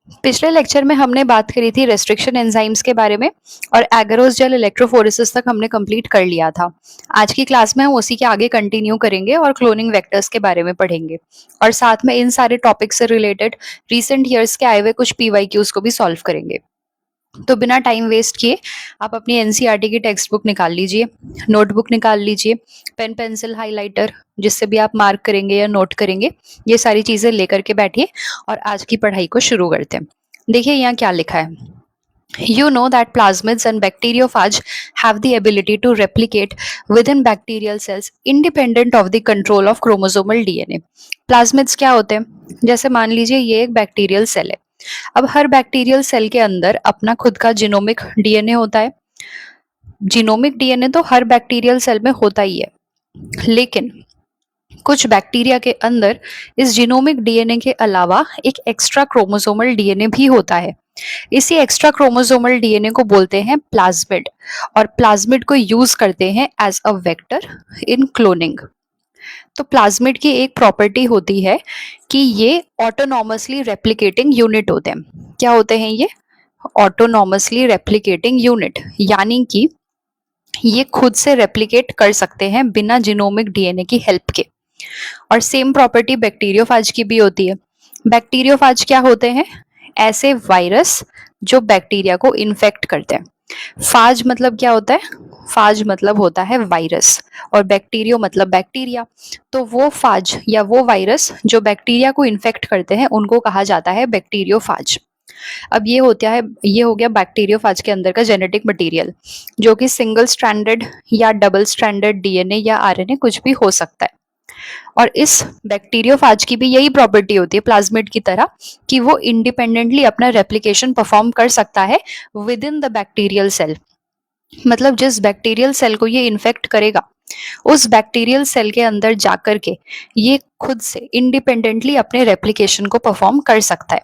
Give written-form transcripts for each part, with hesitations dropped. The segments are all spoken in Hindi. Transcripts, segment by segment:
पिछले लेक्चर में हमने बात करी थी रेस्ट्रिक्शन एंजाइम्स के बारे में और एगरोस जेल इलेक्ट्रोफोरेसिस तक हमने कंप्लीट कर लिया था। आज की क्लास में हम उसी के आगे कंटिन्यू करेंगे और क्लोनिंग वेक्टर्स के बारे में पढ़ेंगे और साथ में इन सारे टॉपिक से रिलेटेड रीसेंट ईयर्स के आए हुए कुछ पीवाईक्यूज को भी सॉल्व करेंगे। तो बिना टाइम वेस्ट किए आप अपनी एनसीईआरटी की टेक्स्ट बुक निकाल लीजिए, नोटबुक निकाल लीजिए, पेन पेंसिल हाइलाइटर जिससे भी आप मार्क करेंगे या नोट करेंगे, ये सारी चीजें लेकर के बैठिए और आज की पढ़ाई को शुरू करते हैं। देखिए यहाँ क्या लिखा है। You know that plasmids and bacteriophage have the ability to replicate within bacterial cells independent of the control of chromosomal DNA. Plasmids क्या होते हैं? जैसे मान लीजिए ये एक बैक्टीरियल सेल है। अब हर बैक्टीरियल सेल के अंदर अपना खुद का जीनोमिक डीएनए होता है। जीनोमिक डीएनए तो हर बैक्टीरियल सेल में होता ही है, लेकिन कुछ बैक्टीरिया के अंदर इस जीनोमिक डीएनए के अलावा एक एक्स्ट्रा क्रोमोसोमल डीएनए भी होता है। इसी एक्स्ट्रा क्रोमोसोमल डीएनए को बोलते हैं प्लाज्मिड और प्लाज्मिड को यूज करते हैं as a vector in cloning. तो प्लाज्मिड की एक प्रॉपर्टी होती है कि ये ऑटोनॉमसली रेप्लिकेटिंग यूनिट होते हैं। क्या होते हैं ये? ऑटोनॉमसली रेप्लिकेटिंग यूनिट, यानी कि ये खुद से रेप्लिकेट कर सकते हैं बिना जीनोमिक डीएनए की हेल्प के। और सेम प्रॉपर्टी बैक्टीरियोफाज की भी होती है। बैक्टीरियोफाज क्या होते हैं? ऐसे वायरस जो बैक्टीरिया को इन्फेक्ट करते हैं। फाज मतलब क्या होता है? फाज मतलब होता है वायरस और बैक्टीरियो मतलब बैक्टीरिया। तो वो फाज या वो वायरस जो बैक्टीरिया को इन्फेक्ट करते हैं उनको कहा जाता है बैक्टीरियोफाज। अब ये हो गया बैक्टीरियोफाज के अंदर का जेनेटिक मटेरियल, जो कि सिंगल स्ट्रैंडेड या डबल स्ट्रैंडेड डीएनए या आरएनए कुछ भी हो सकता है। और इस बैक्टीरियोफाज की भी यही प्रॉपर्टी होती है प्लाज्मिड की तरह कि वो इंडिपेंडेंटली अपना रेप्लिकेशन परफॉर्म कर सकता है within the bacterial cell. मतलब जिस बैक्टीरियल सेल को ये इन्फेक्ट करेगा उस बैक्टीरियल सेल के अंदर जाकर के ये खुद से इंडिपेंडेंटली अपने रेप्लिकेशन को परफॉर्म कर सकता है।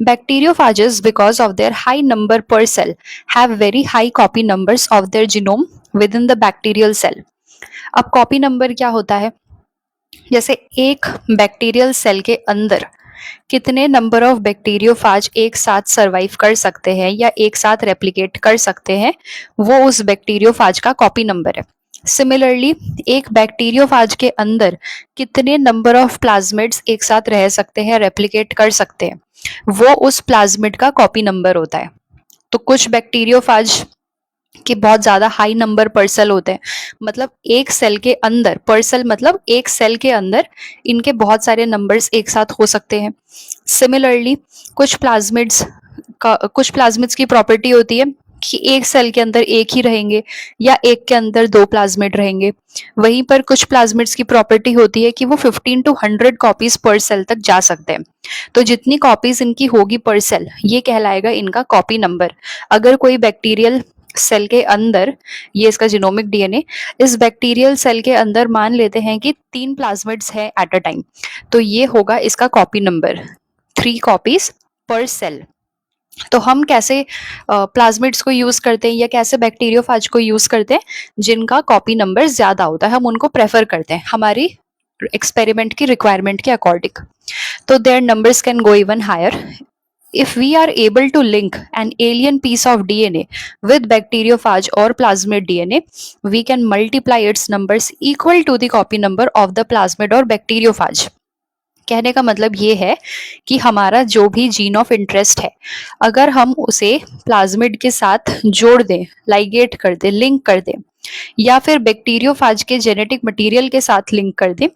Bacteriophages, because of their high number per cell, have very high copy numbers of their genome within the bacterial cell. अब कॉपी नंबर क्या होता है? जैसे एक बैक्टीरियल सेल के अंदर कितने नंबर ऑफ बैक्टीरियोफाज एक साथ सरवाइव कर सकते हैं या एक साथ रेप्लिकेट कर सकते हैं, वो उस बैक्टीरियोफाज का कॉपी नंबर है। सिमिलरली एक बैक्टीरियोफाज के अंदर कितने नंबर ऑफ प्लाज्मिड्स एक साथ रह सकते हैं, रेप्लिकेट कर सकते हैं, वो उस प्लाज्मिड का कॉपी नंबर होता है। तो कुछ बैक्टीरियोफाज कि बहुत ज्यादा हाई नंबर पर सेल होते हैं, मतलब एक सेल के अंदर, पर सेल मतलब एक सेल के अंदर इनके बहुत सारे नंबर्स एक साथ हो सकते हैं। सिमिलरली कुछ प्लाज्मिड्स की प्रॉपर्टी होती है कि एक सेल के अंदर एक ही रहेंगे या एक के अंदर दो प्लाज्मिड रहेंगे। वहीं पर कुछ प्लाज्मिड्स की प्रॉपर्टी होती है कि वो 15 to 100 कॉपीज पर सेल तक जा सकते हैं। तो जितनी कॉपीज इनकी होगी पर सेल, ये कहलाएगा इनका कॉपी नंबर। अगर कोई बैक्टीरियल सेल के अंदर, ये इसका जीनोमिक डीएनए, इस बैक्टीरियल सेल के अंदर मान लेते हैं कि 3 प्लाज्मिड्स है एट अ टाइम, तो ये होगा इसका कॉपी नंबर, 3 कॉपीज पर सेल। तो हम कैसे प्लाज्मिड्स को यूज करते हैं या कैसे बैक्टीरियोफाज को यूज करते हैं? जिनका कॉपी नंबर ज्यादा होता है हम उनको प्रेफर करते हैं हमारी एक्सपेरिमेंट की रिक्वायरमेंट के अकॉर्डिंग। तो their numbers can go even higher. If we are able to link an alien piece of DNA with bacteriophage or plasmid DNA, we can multiply its numbers equal to the copy number of the plasmid or bacteriophage. कहने का मतलब ये है कि हमारा जो भी जीन ऑफ इंटरेस्ट है, अगर हम उसे प्लाज्मिड के साथ जोड़ दें, लाइगेट कर दें, लिंक कर दें, या फिर बैक्टीरियोफाज के जेनेटिक मटेरियल के साथ लिंक कर दें,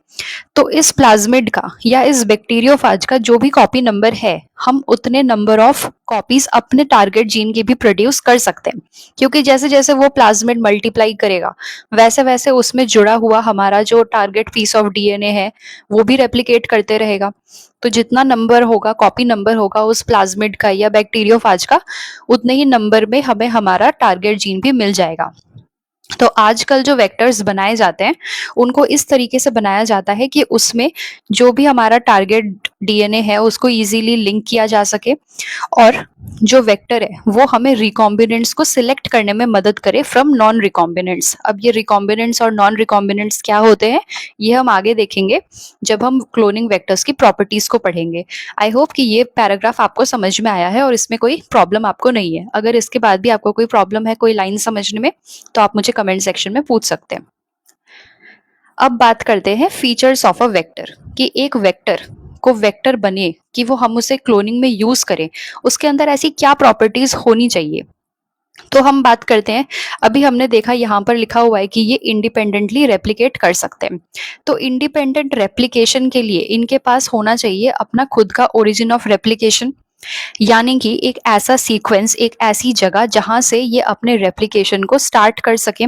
तो इस प्लाज्मिड का या इस बैक्टीरियोफाज का जो भी कॉपी नंबर है, हम उतने नंबर ऑफ कॉपीज अपने टारगेट जीन की भी प्रोड्यूस कर सकते हैं। क्योंकि जैसे जैसे वो प्लाज्मिड मल्टीप्लाई करेगा वैसे वैसे उसमें जुड़ा हुआ हमारा जो टारगेट पीस ऑफ डीएनए है वो भी रेप्लिकेट करते रहेगा। तो जितना नंबर होगा, कॉपी नंबर होगा उस प्लाज्मिड का या बैक्टीरियोफाज का, उतने ही नंबर में हमें हमारा टारगेट जीन भी मिल जाएगा। तो आजकल जो वेक्टर्स बनाए जाते हैं, उनको इस तरीके से बनाया जाता है कि उसमें जो भी हमारा टारगेट डीएनए है, उसको इजीली लिंक किया जा सके और जो वेक्टर है, वो हमें रिकॉम्बिनेंट्स को सिलेक्ट करने में मदद करे फ्रॉम नॉन रिकॉम्बिनेंट्स। अब ये रिकॉम्बिनेंट्स और नॉन रिकॉम्बिनेंट्स क्या होते हैं, ये हम आगे देखेंगे जब हम क्लोनिंग वेक्टर्स की प्रॉपर्टीज को पढ़ेंगे। आई होप कि ये पैराग्राफ आपको समझ में आया है और इसमें कोई प्रॉब्लम आपको नहीं है। अगर इसके बाद भी आपको कोई प्रॉब्लम है, कोई लाइन समझने में, तो आप मुझे कमेंट सेक्शन में पूछ सकते हैं। अब बात करते हैं फीचर्स ऑफ अ वेक्टर, कि एक वेक्टर को वेक्टर बने कि वो हम उसे क्लोनिंग में यूज करें, उसके अंदर ऐसी क्या प्रॉपर्टीज होनी चाहिए। तो हम बात करते हैं, अभी हमने देखा यहाँ पर लिखा हुआ है कि ये इंडिपेंडेंटली रेप्लिकेट कर सकते हैं। तो इंडिपेंडेंट रेप्लिकेशन के लिए इनके पास होना चाहिए अपना खुद का ओरिजिन ऑफ रेप्लिकेशन, यानी कि एक ऐसा सीक्वेंस, एक ऐसी जगह जहां से ये अपने रेप्लिकेशन को स्टार्ट कर सके।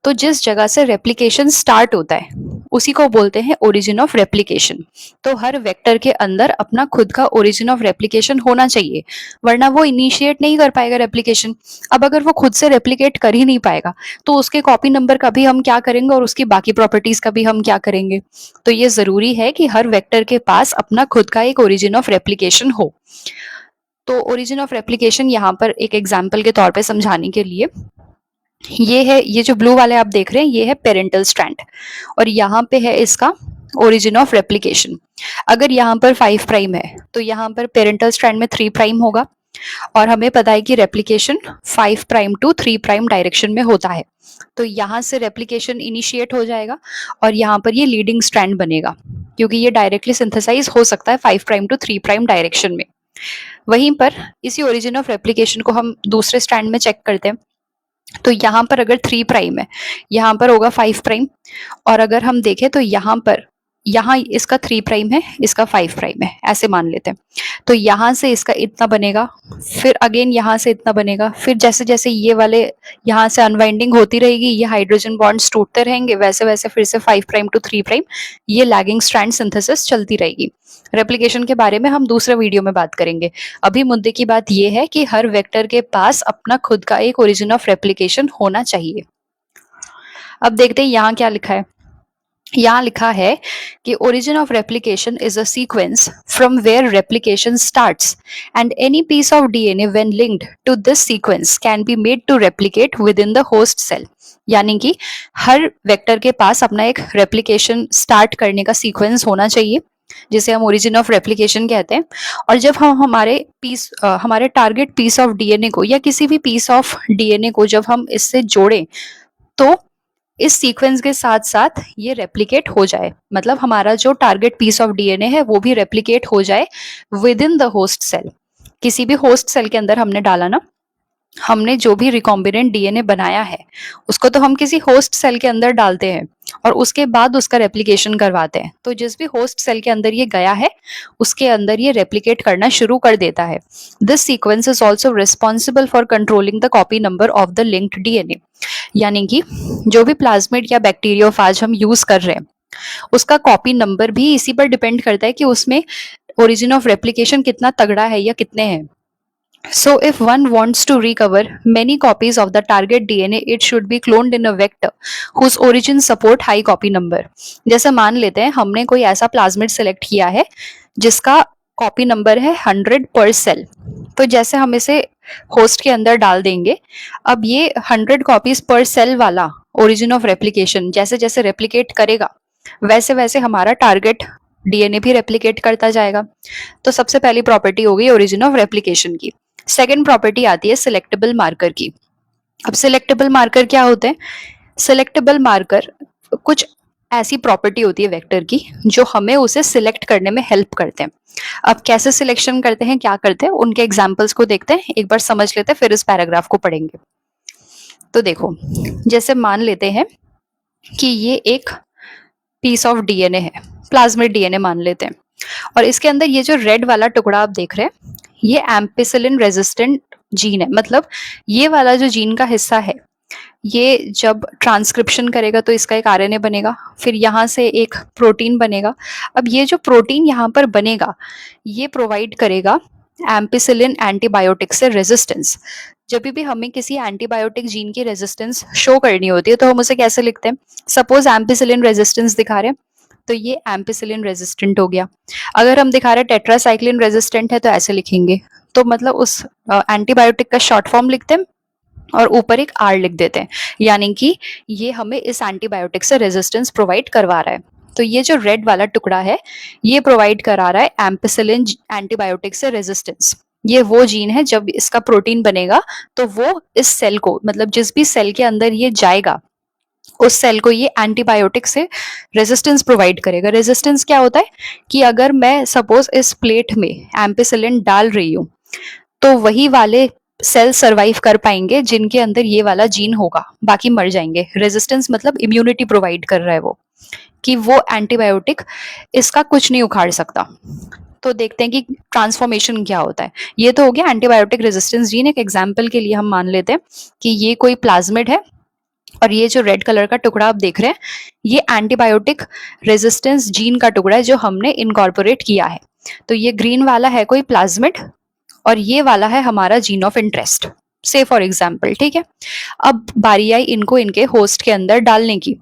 तो जिस जगह से रेप्लिकेशन स्टार्ट होता है, उसी को बोलते हैं ओरिजिन ऑफ रेप्लिकेशन। तो हर वेक्टर के अंदर अपना खुद का ओरिजिन ऑफ रेप्लिकेशन होना चाहिए, वरना वो इनिशिएट नहीं कर पाएगा रेप्लिकेशन। अब अगर वो खुद से रेप्लिकेट कर ही नहीं पाएगा, तो उसके कॉपी नंबर का भी हम क्या करेंगे और उसकी बाकी प्रॉपर्टीज का भी हम क्या करेंगे। तो ये जरूरी है कि हर वेक्टर के पास अपना खुद का एक ओरिजिन ऑफ रेप्लिकेशन हो। तो ओरिजिन ऑफ रेप्लिकेशन यहाँ पर एक एग्जाम्पल के तौर पे समझाने के लिए, ये है, ये जो ब्लू वाले आप देख रहे हैं, ये है पेरेंटल स्ट्रैंड और यहाँ पे है इसका ओरिजिन ऑफ रेप्लिकेशन। अगर यहाँ पर 5 प्राइम है, तो यहाँ पर पेरेंटल स्ट्रैंड में 3 प्राइम होगा और हमें पता है कि replication 5 prime to 3 prime direction में होता है। तो यहाँ से रेप्लिकेशन इनिशिएट हो जाएगा और यहाँ पर ये लीडिंग स्ट्रैंड बनेगा, क्योंकि ये डायरेक्टली सिंथेसाइज हो सकता है 5 प्राइम टू 3 प्राइम डायरेक्शन में। वहीं पर इसी ओरिजिन ऑफ रेप्लिकेशन को हम दूसरे स्ट्रैंड में चेक करते हैं। तो यहाँ पर अगर 3 प्राइम है, यहाँ पर होगा 5 प्राइम, और अगर हम देखें तो यहाँ इसका 3 प्राइम है, इसका 5 प्राइम है, ऐसे मान लेते हैं। तो यहाँ से इसका इतना बनेगा, फिर अगेन यहाँ से इतना बनेगा, फिर जैसे जैसे ये वाले यहाँ से अनवाइंडिंग होती रहेगी, ये हाइड्रोजन बॉन्ड्स टूटते रहेंगे, वैसे वैसे फिर से 5 प्राइम टू 3 प्राइम ये लैगिंग स्ट्रैंड सिंथेसिस चलती रहेगी। रेप्लिकेशन के बारे में हम दूसरे वीडियो में बात करेंगे। अभी मुद्दे की बात यह है कि हर वेक्टर के पास अपना खुद का एक ओरिजिन ऑफ रेप्लिकेशन होना चाहिए। अब देखते हैं यहाँ क्या लिखा है। यहाँ लिखा है कि origin of replication is a sequence from where replication starts and any piece of DNA when linked to this sequence can be made to replicate within the host cell. यानी कि हर वेक्टर के पास अपना एक रेप्लिकेशन स्टार्ट करने का सीक्वेंस होना चाहिए, जिसे हम ओरिजिन ऑफ रेप्लिकेशन कहते हैं। और जब हम हमारे टारगेट पीस ऑफ डीएनए को या किसी भी पीस ऑफ डीएनए को जब हम इससे जोड़ें, तो इस सीक्वेंस के साथ साथ ये रेप्लिकेट हो जाए, मतलब हमारा जो टारगेट पीस ऑफ डीएनए है वो भी रेप्लिकेट हो जाए within the host cell. किसी भी होस्ट सेल के अंदर हमने डाला ना, हमने जो भी रिकॉम्बिनेंट डीएनए बनाया है, उसको तो हम किसी होस्ट सेल के अंदर डालते हैं और उसके बाद उसका रेप्लिकेशन करवाते हैं। तो जिस भी होस्ट सेल के अंदर ये गया है, उसके अंदर ये रेप्लिकेट करना शुरू कर देता है। This sequence is also responsible for controlling the copy number of the linked DNA. यानी कि जो भी प्लाज्मिड या बैक्टीरियोफाज हम यूज कर रहे हैं, उसका कॉपी नंबर भी इसी पर डिपेंड करता है कि उसमें ओरिजिन ऑफ रेप्लिकेशन कितना तगड़ा है या कितने हैं। So if one wants to recover many copies of the target DNA, it should be cloned in a vector whose origin support high copy number. जैसे मान लेते हैं हमने कोई ऐसा प्लाज्मिड सेलेक्ट किया है जिसका कॉपी नंबर है 100 पर सेल। तो जैसे हम इसे होस्ट के अंदर डाल देंगे, अब ये 100 कॉपीज पर सेल वाला ओरिजिन ऑफ रेप्लिकेशन जैसे जैसे रेप्लिकेट करेगा, वैसे वैसे हमारा टारगेट डीएनए भी रेप्लिकेट करता जाएगा। तो सबसे पहली प्रॉपर्टी हो गई ओरिजिन ऑफ रेप्लिकेशन की। सेकेंड प्रॉपर्टी आती है सिलेक्टेबल मार्कर की। अब सिलेक्टेबल मार्कर क्या होते हैं? सिलेक्टेबल मार्कर कुछ ऐसी प्रॉपर्टी होती है वेक्टर की जो हमें उसे सिलेक्ट करने में हेल्प करते हैं। अब कैसे सिलेक्शन करते हैं, क्या करते हैं, उनके एग्जाम्पल्स को देखते हैं, एक बार समझ लेते हैं, फिर इस पैराग्राफ को पढ़ेंगे। तो देखो, जैसे मान लेते हैं कि ये एक पीस ऑफ डीएनए है, प्लाज्मिड डीएनए मान लेते हैं, और इसके अंदर ये जो रेड वाला टुकड़ा आप देख रहे हैं, ये एम्पिसिलिन रेजिस्टेंट जीन है। मतलब ये वाला जो जीन का हिस्सा है, ये जब ट्रांसक्रिप्शन करेगा तो इसका एक आरएनए बनेगा, फिर यहाँ से एक प्रोटीन बनेगा। अब ये जो प्रोटीन यहाँ पर बनेगा, ये प्रोवाइड करेगा एम्पिसिलिन एंटीबायोटिक से रेजिस्टेंस। जब भी हमें किसी एंटीबायोटिक जीन की रेजिस्टेंस शो करनी होती है तो हम उसे कैसे लिखते हैं? सपोज एम्पिसिलिन रेजिस्टेंस दिखा रहे हैं तो ये एम्पिसिलिन रेजिस्टेंट हो गया। अगर हम दिखा रहे हैं टेट्रासाइक्लिन रेजिस्टेंट है तो ऐसे लिखेंगे। तो मतलब उस एंटीबायोटिक का शॉर्ट फॉर्म लिखते हैं और ऊपर एक आर लिख देते हैं, यानी कि ये हमें इस एंटीबायोटिक से रेजिस्टेंस प्रोवाइड करवा रहा है। तो ये जो रेड वाला टुकड़ा है ये प्रोवाइड करा रहा है एम्पिसिलिन एंटीबायोटिक से रेजिस्टेंस। ये वो जीन है, जब इसका प्रोटीन बनेगा तो वो इस सेल को, मतलब जिस भी सेल के अंदर ये जाएगा उस सेल को ये एंटीबायोटिक से रेजिस्टेंस प्रोवाइड करेगा। रेजिस्टेंस क्या होता है कि अगर मैं सपोज इस प्लेट में एम्पिसिलिन डाल रही हूँ तो वही वाले सेल सरवाइव कर पाएंगे जिनके अंदर ये वाला जीन होगा, बाकी मर जाएंगे। रेजिस्टेंस मतलब इम्यूनिटी प्रोवाइड कर रहा है वो, कि वो एंटीबायोटिक इसका कुछ नहीं उखाड़ सकता। तो देखते हैं कि ट्रांसफॉर्मेशन क्या होता है। ये तो हो गया एंटीबायोटिक रेजिस्टेंस जीन। एक एग्जांपल के लिए हम मान लेते हैं कि ये कोई प्लाज्मिड है और ये जो रेड कलर का टुकड़ा आप देख रहे हैं ये एंटीबायोटिक रेजिस्टेंस जीन का टुकड़ा है जो हमने इनकॉर्पोरेट किया है। तो ये ग्रीन वाला है कोई प्लाज्मिड और ये वाला है हमारा जीन ऑफ इंटरेस्ट, से फॉर एग्जाम्पल। ठीक है, अब बारी आई इनको इनके होस्ट के अंदर डालने की।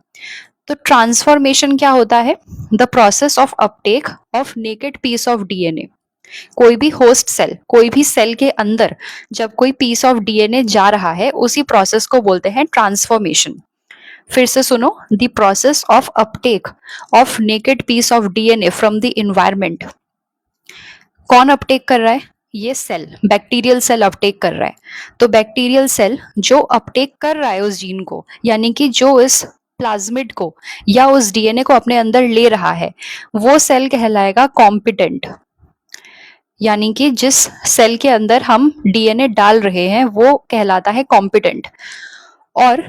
तो ट्रांसफॉर्मेशन क्या होता है? The process of uptake of naked piece of DNA. कोई भी होस्ट सेल, कोई भी सेल के अंदर जब कोई पीस ऑफ डीएनए जा रहा है उसी प्रोसेस को बोलते हैं ट्रांसफॉर्मेशन। फिर से सुनो, the process of uptake of naked piece of DNA from the environment. कौन अपटेक कर रहा है? ये सेल, बैक्टीरियल सेल अपटेक कर रहा है। तो बैक्टीरियल सेल जो अपटेक कर रहा है उस जीन को, यानी कि जो इस प्लाज्मिड को या उस डीएनए को अपने अंदर ले रहा है, वो सेल कहलाएगा कॉम्पिटेंट। यानी कि जिस सेल के अंदर हम डीएनए डाल रहे हैं वो कहलाता है कॉम्पिटेंट। और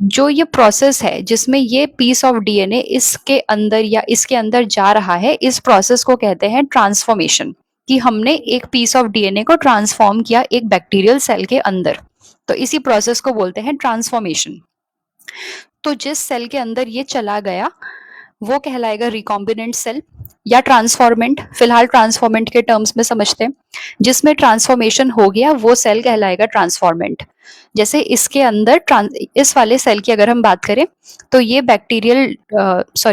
जो ये प्रोसेस है जिसमें ये पीस ऑफ डीएनए इसके अंदर या इसके अंदर जा रहा है, इस प्रोसेस को कहते हैं ट्रांसफॉर्मेशन, कि हमने एक पीस ऑफ डीएनए को ट्रांसफॉर्म किया एक बैक्टीरियल सेल के अंदर। तो इसी प्रोसेस को बोलते हैं ट्रांसफॉर्मेशन। तो जिस सेल के अंदर ये चला गया वो कहलाएगा रिकॉम्बिनेंट सेल या ट्रांसफॉर्मेंट। फिलहाल ट्रांसफॉर्मेंट के टर्म्स में समझते हैं। जिसमें ट्रांसफॉर्मेशन हो गया वो सेल कहलाएगा ट्रांसफॉर्मेंट। जैसे इसके अंदर इस वाले सेल की अगर हम बात करें तो ये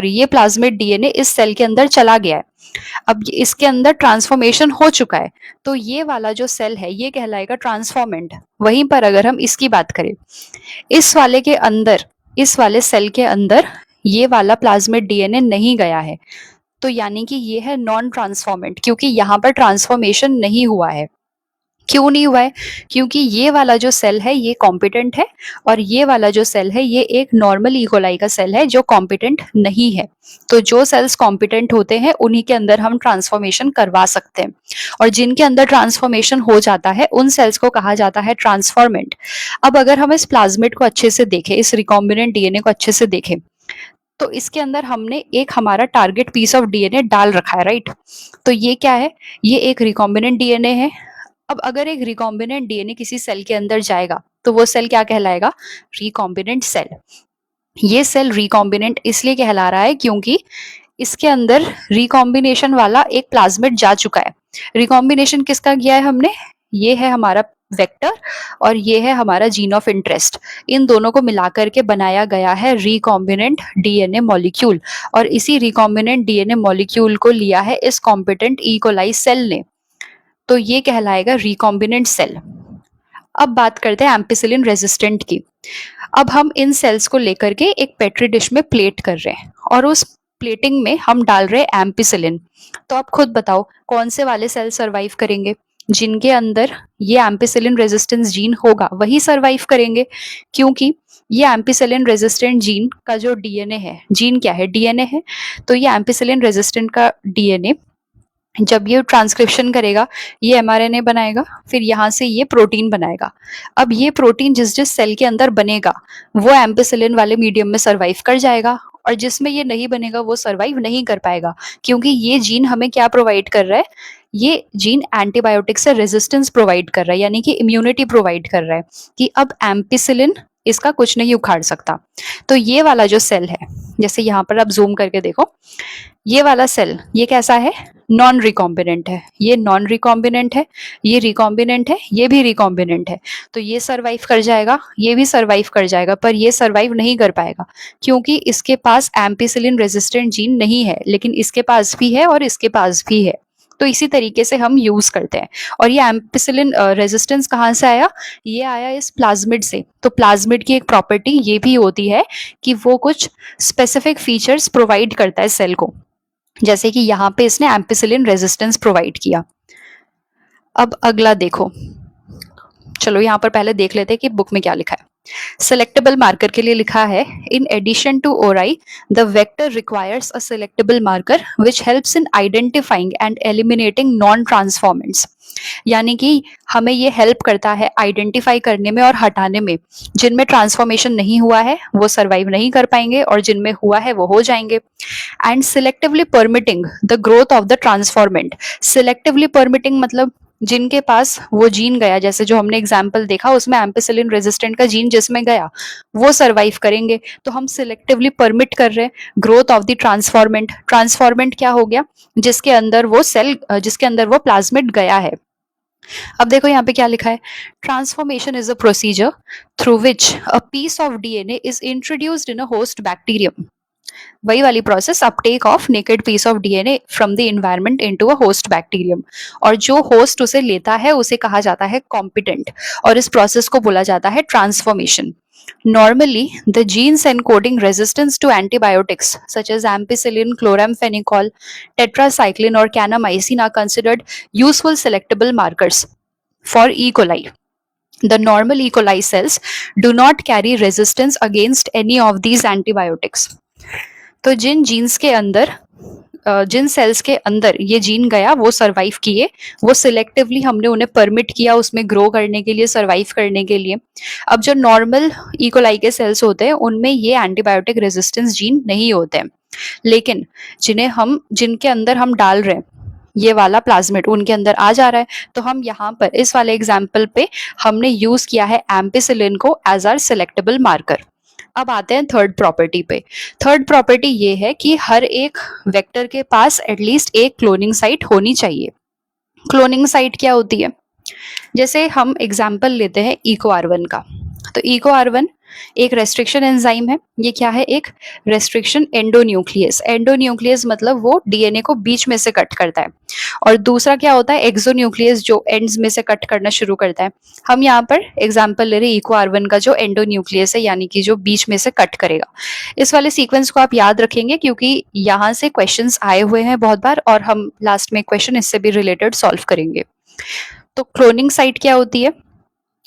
ये प्लाज्मिड डीएनए इस सेल के अंदर चला गया है। अब इसके अंदर ट्रांसफॉर्मेशन हो चुका है तो ये वाला जो सेल है ये कहलाएगा ट्रांसफॉर्मेंट। वहीं पर अगर हम इसकी बात करें, इस वाले के अंदर, इस वाले सेल के अंदर ये वाला प्लाज्मिड डीएनए नहीं गया है तो यानी कि ये है नॉन ट्रांसफॉर्मेंट, क्योंकि यहाँ पर ट्रांसफॉर्मेशन नहीं हुआ है। क्यों नहीं हुआ है? क्योंकि ये वाला जो सेल है ये कॉम्पिटेंट है और ये वाला जो सेल है ये एक नॉर्मल इकोलाई का सेल है जो कॉम्पिटेंट नहीं है। तो जो सेल्स कॉम्पिटेंट होते हैं उन्हीं के अंदर हम ट्रांसफॉर्मेशन करवा सकते हैं, और जिनके अंदर ट्रांसफॉर्मेशन हो जाता है उन सेल्स को कहा जाता है ट्रांसफॉर्मेंट। अब अगर हम इस प्लाज्मिड को अच्छे से देखें, इस रिकॉम्बिनेंट डीएनए को अच्छे से देखें, तो इसके अंदर हमने एक हमारा टारगेट पीस ऑफ डीएनए डाल रखा है, राइट? तो ये क्या है? ये एक रिकॉम्बिनेंट डीएनए है। अब अगर एक रिकॉम्बिनेंट डीएनए किसी सेल के अंदर जाएगा तो वो सेल क्या कहलाएगा? Recombinant cell. ये सेल रिकॉम्बिनेंट इसलिए कहला रहा है क्योंकि इसके अंदर रिकॉम्बिनेशन वाला एक प्लाज्मिड जा चुका है। रिकॉम्बिनेशन किसका किया है हमने? ये है हमारा वेक्टर और ये है हमारा जीन ऑफ इंटरेस्ट। इन दोनों को मिलाकर के बनाया गया है रिकॉम्बिनेंट डीएनए मॉलिक्यूल, और इसी रिकॉम्बिनेंट डीएनए मॉलिक्यूल को लिया है इस कॉम्पिटेंट ई कोलाई सेल ने। तो ये कहलाएगा रिकॉम्बिनेंट सेल। अब बात करते हैं एम्पिसिलिन रेजिस्टेंट की। अब हम इन सेल्स को लेकर के एक पेट्री डिश में प्लेट कर रहे हैं और उस प्लेटिंग में हम डाल रहे हैं एम्पिसिलिन। तो आप खुद बताओ कौन से वाले सेल सरवाइव करेंगे? जिनके अंदर ये एम्पिसिलिन रेजिस्टेंस जीन होगा वही सरवाइव करेंगे, क्योंकि ये एम्पिसिलिन रेजिस्टेंट जीन का जो डीएनए है, जीन क्या है? डीएनए है। तो ये एम्पिसिलिन रेजिस्टेंट का डीएनए जब ये ट्रांसक्रिप्शन करेगा ये एमआरएनए बनाएगा, फिर यहाँ से ये प्रोटीन बनाएगा। अब ये प्रोटीन जिस जिस सेल के अंदर बनेगा वो एम्पिसिलिन वाले मीडियम में सरवाइव कर जाएगा, और जिसमें ये नहीं बनेगा वो सरवाइव नहीं कर पाएगा, क्योंकि ये जीन हमें क्या प्रोवाइड कर रहा है? ये जीन एंटीबायोटिक से रेजिस्टेंस प्रोवाइड कर रहा है, यानी कि इम्यूनिटी प्रोवाइड कर रहा है कि अब एम्पिसिलिन इसका कुछ नहीं उखाड़ सकता। तो ये वाला जो सेल है, जैसे यहाँ पर आप जूम करके देखो, ये वाला सेल ये कैसा है, नॉन रिकॉम्बिनेंट है, ये नॉन रिकॉम्बिनेंट है, ये रिकॉम्बिनेंट है, ये भी रिकॉम्बिनेंट है। तो ये सरवाइव कर जाएगा, ये भी सरवाइव कर जाएगा, पर ये सरवाइव नहीं कर पाएगा क्योंकि इसके पास एम्पिसिलिन रेजिस्टेंट जीन नहीं है, लेकिन इसके पास भी है और इसके पास भी है। तो इसी तरीके से हम यूज करते हैं। और ये एम्पिसिलिन रेजिस्टेंस कहाँ से आया, ये आया इस प्लाज्मिड से। तो प्लाज्मिड की एक प्रॉपर्टी ये भी होती है कि वो कुछ स्पेसिफिक फीचर्स प्रोवाइड करता है सेल को, जैसे कि यहाँ पे इसने एम्पिसिलिन रेजिस्टेंस प्रोवाइड किया। अब अगला देखो, चलो यहाँ पर पहले देख लेते हैं कि बुक में क्या लिखा है। सेलेक्टेबल मार्कर के लिए लिखा है, in addition to ori the vector requires a selectable marker which helps in identifying and eliminating non transformants. यानी कि हमें ये हेल्प करता है आइडेंटिफाई करने में और हटाने में, जिनमें ट्रांसफॉर्मेशन नहीं हुआ है वो सरवाइव नहीं कर पाएंगे और जिनमें हुआ है वो हो जाएंगे। And selectively permitting the growth of the transformant. Selectively permitting मतलब जिनके पास वो जीन गया, जैसे जो हमने एग्जाम्पल देखा उसमें एम्पिसिलिन रेजिस्टेंट का जीन जिसमें गया वो सरवाइव करेंगे। तो हम सिलेक्टिवली परमिट कर रहे हैं growth of the transformant. Transformant क्या हो गया, जिसके अंदर वो सेल, जिसके अंदर वो प्लाज्मिड गया है। अब देखो यहाँ पे क्या लिखा है, transformation is a procedure through which a piece of DNA is introduced in a host bacterium. वही वाली process, uptake of naked piece of DNA from the environment into a host bacterium. और जो होस्ट उसे लेता है उसे कहा जाता है कॉम्पिटेंट, और इस प्रोसेस को बोला जाता है transformation. Normally, the genes encoding resistance to antibiotics such as ampicillin, chloramphenicol, tetracycline or kanamycin are considered useful selectable markers for E. coli. The normal E. coli cells do not carry resistance against any of these antibiotics. तो जिन जीन्स के अंदर जिन सेल्स के अंदर ये जीन गया वो सरवाइव किए, वो सिलेक्टिवली हमने उन्हें परमिट किया उसमें ग्रो करने के लिए, सरवाइव करने के लिए। अब जो नॉर्मल इकोलाई के सेल्स होते हैं उनमें ये एंटीबायोटिक रेजिस्टेंस जीन नहीं होते हैं, लेकिन जिनके अंदर हम डाल रहे हैं ये वाला प्लाज्मिड उनके अंदर आ जा रहा है। तो हम यहाँ पर इस वाले एग्जाम्पल पे हमने यूज किया है एम्पिसिलिन को एज आर सिलेक्टेबल मार्कर। अब आते हैं थर्ड प्रॉपर्टी पे। थर्ड प्रॉपर्टी ये है कि हर एक वेक्टर के पास एटलीस्ट एक क्लोनिंग साइट होनी चाहिए। क्लोनिंग साइट क्या होती है, जैसे हम एग्जाम्पल लेते हैं EcoR1 का। तो EcoR1 एक रेस्ट्रिक्शन एंजाइम है। ये क्या है, एक रेस्ट्रिक्शन एंडोन्यूक्लियस। एंडोन्यूक्लियस मतलब वो डीएनए को बीच में से कट करता है, और दूसरा क्या होता है, एक्सोन्यूक्लियस, जो एंड्स में से कट करना शुरू करता है। हम यहाँ पर एग्जाम्पल ले रहे हैं EcoR1 का जो एंडोन्यूक्लियस है, यानी कि जो बीच में से कट करेगा। इस वाले सीक्वेंस को आप याद रखेंगे क्योंकि यहाँ से क्वेश्चंस आए हुए हैं बहुत बार, और हम लास्ट में क्वेश्चन इससे भी रिलेटेड सॉल्व करेंगे। तो क्लोनिंग साइट क्या होती है,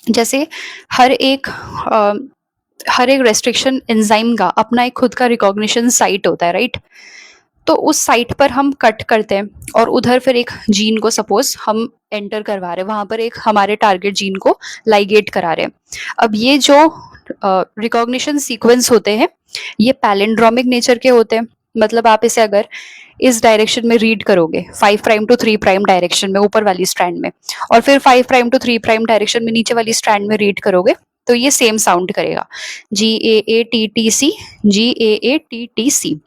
जैसे हर एक रेस्ट्रिक्शन एंजाइम का अपना एक खुद का रिकॉग्निशन साइट होता है, राइट। तो उस साइट पर हम कट करते हैं और उधर फिर एक जीन को सपोज हम एंटर करवा रहे हैं, वहां पर एक हमारे टारगेट जीन को लाइगेट करा रहे हैं। अब ये जो रिकॉग्निशन सीक्वेंस होते हैं ये पैलिंड्रोमिक नेचर के होते हैं। मतलब आप इसे अगर इस डायरेक्शन में रीड करोगे 5 प्राइम टू 3 प्राइम डायरेक्शन में ऊपर वाली स्ट्रैंड में, और फिर 5 प्राइम टू 3 प्राइम डायरेक्शन में नीचे वाली स्ट्रैंड में रीड करोगे तो ये सेम साउंड करेगा, GAATTC, GAATTC।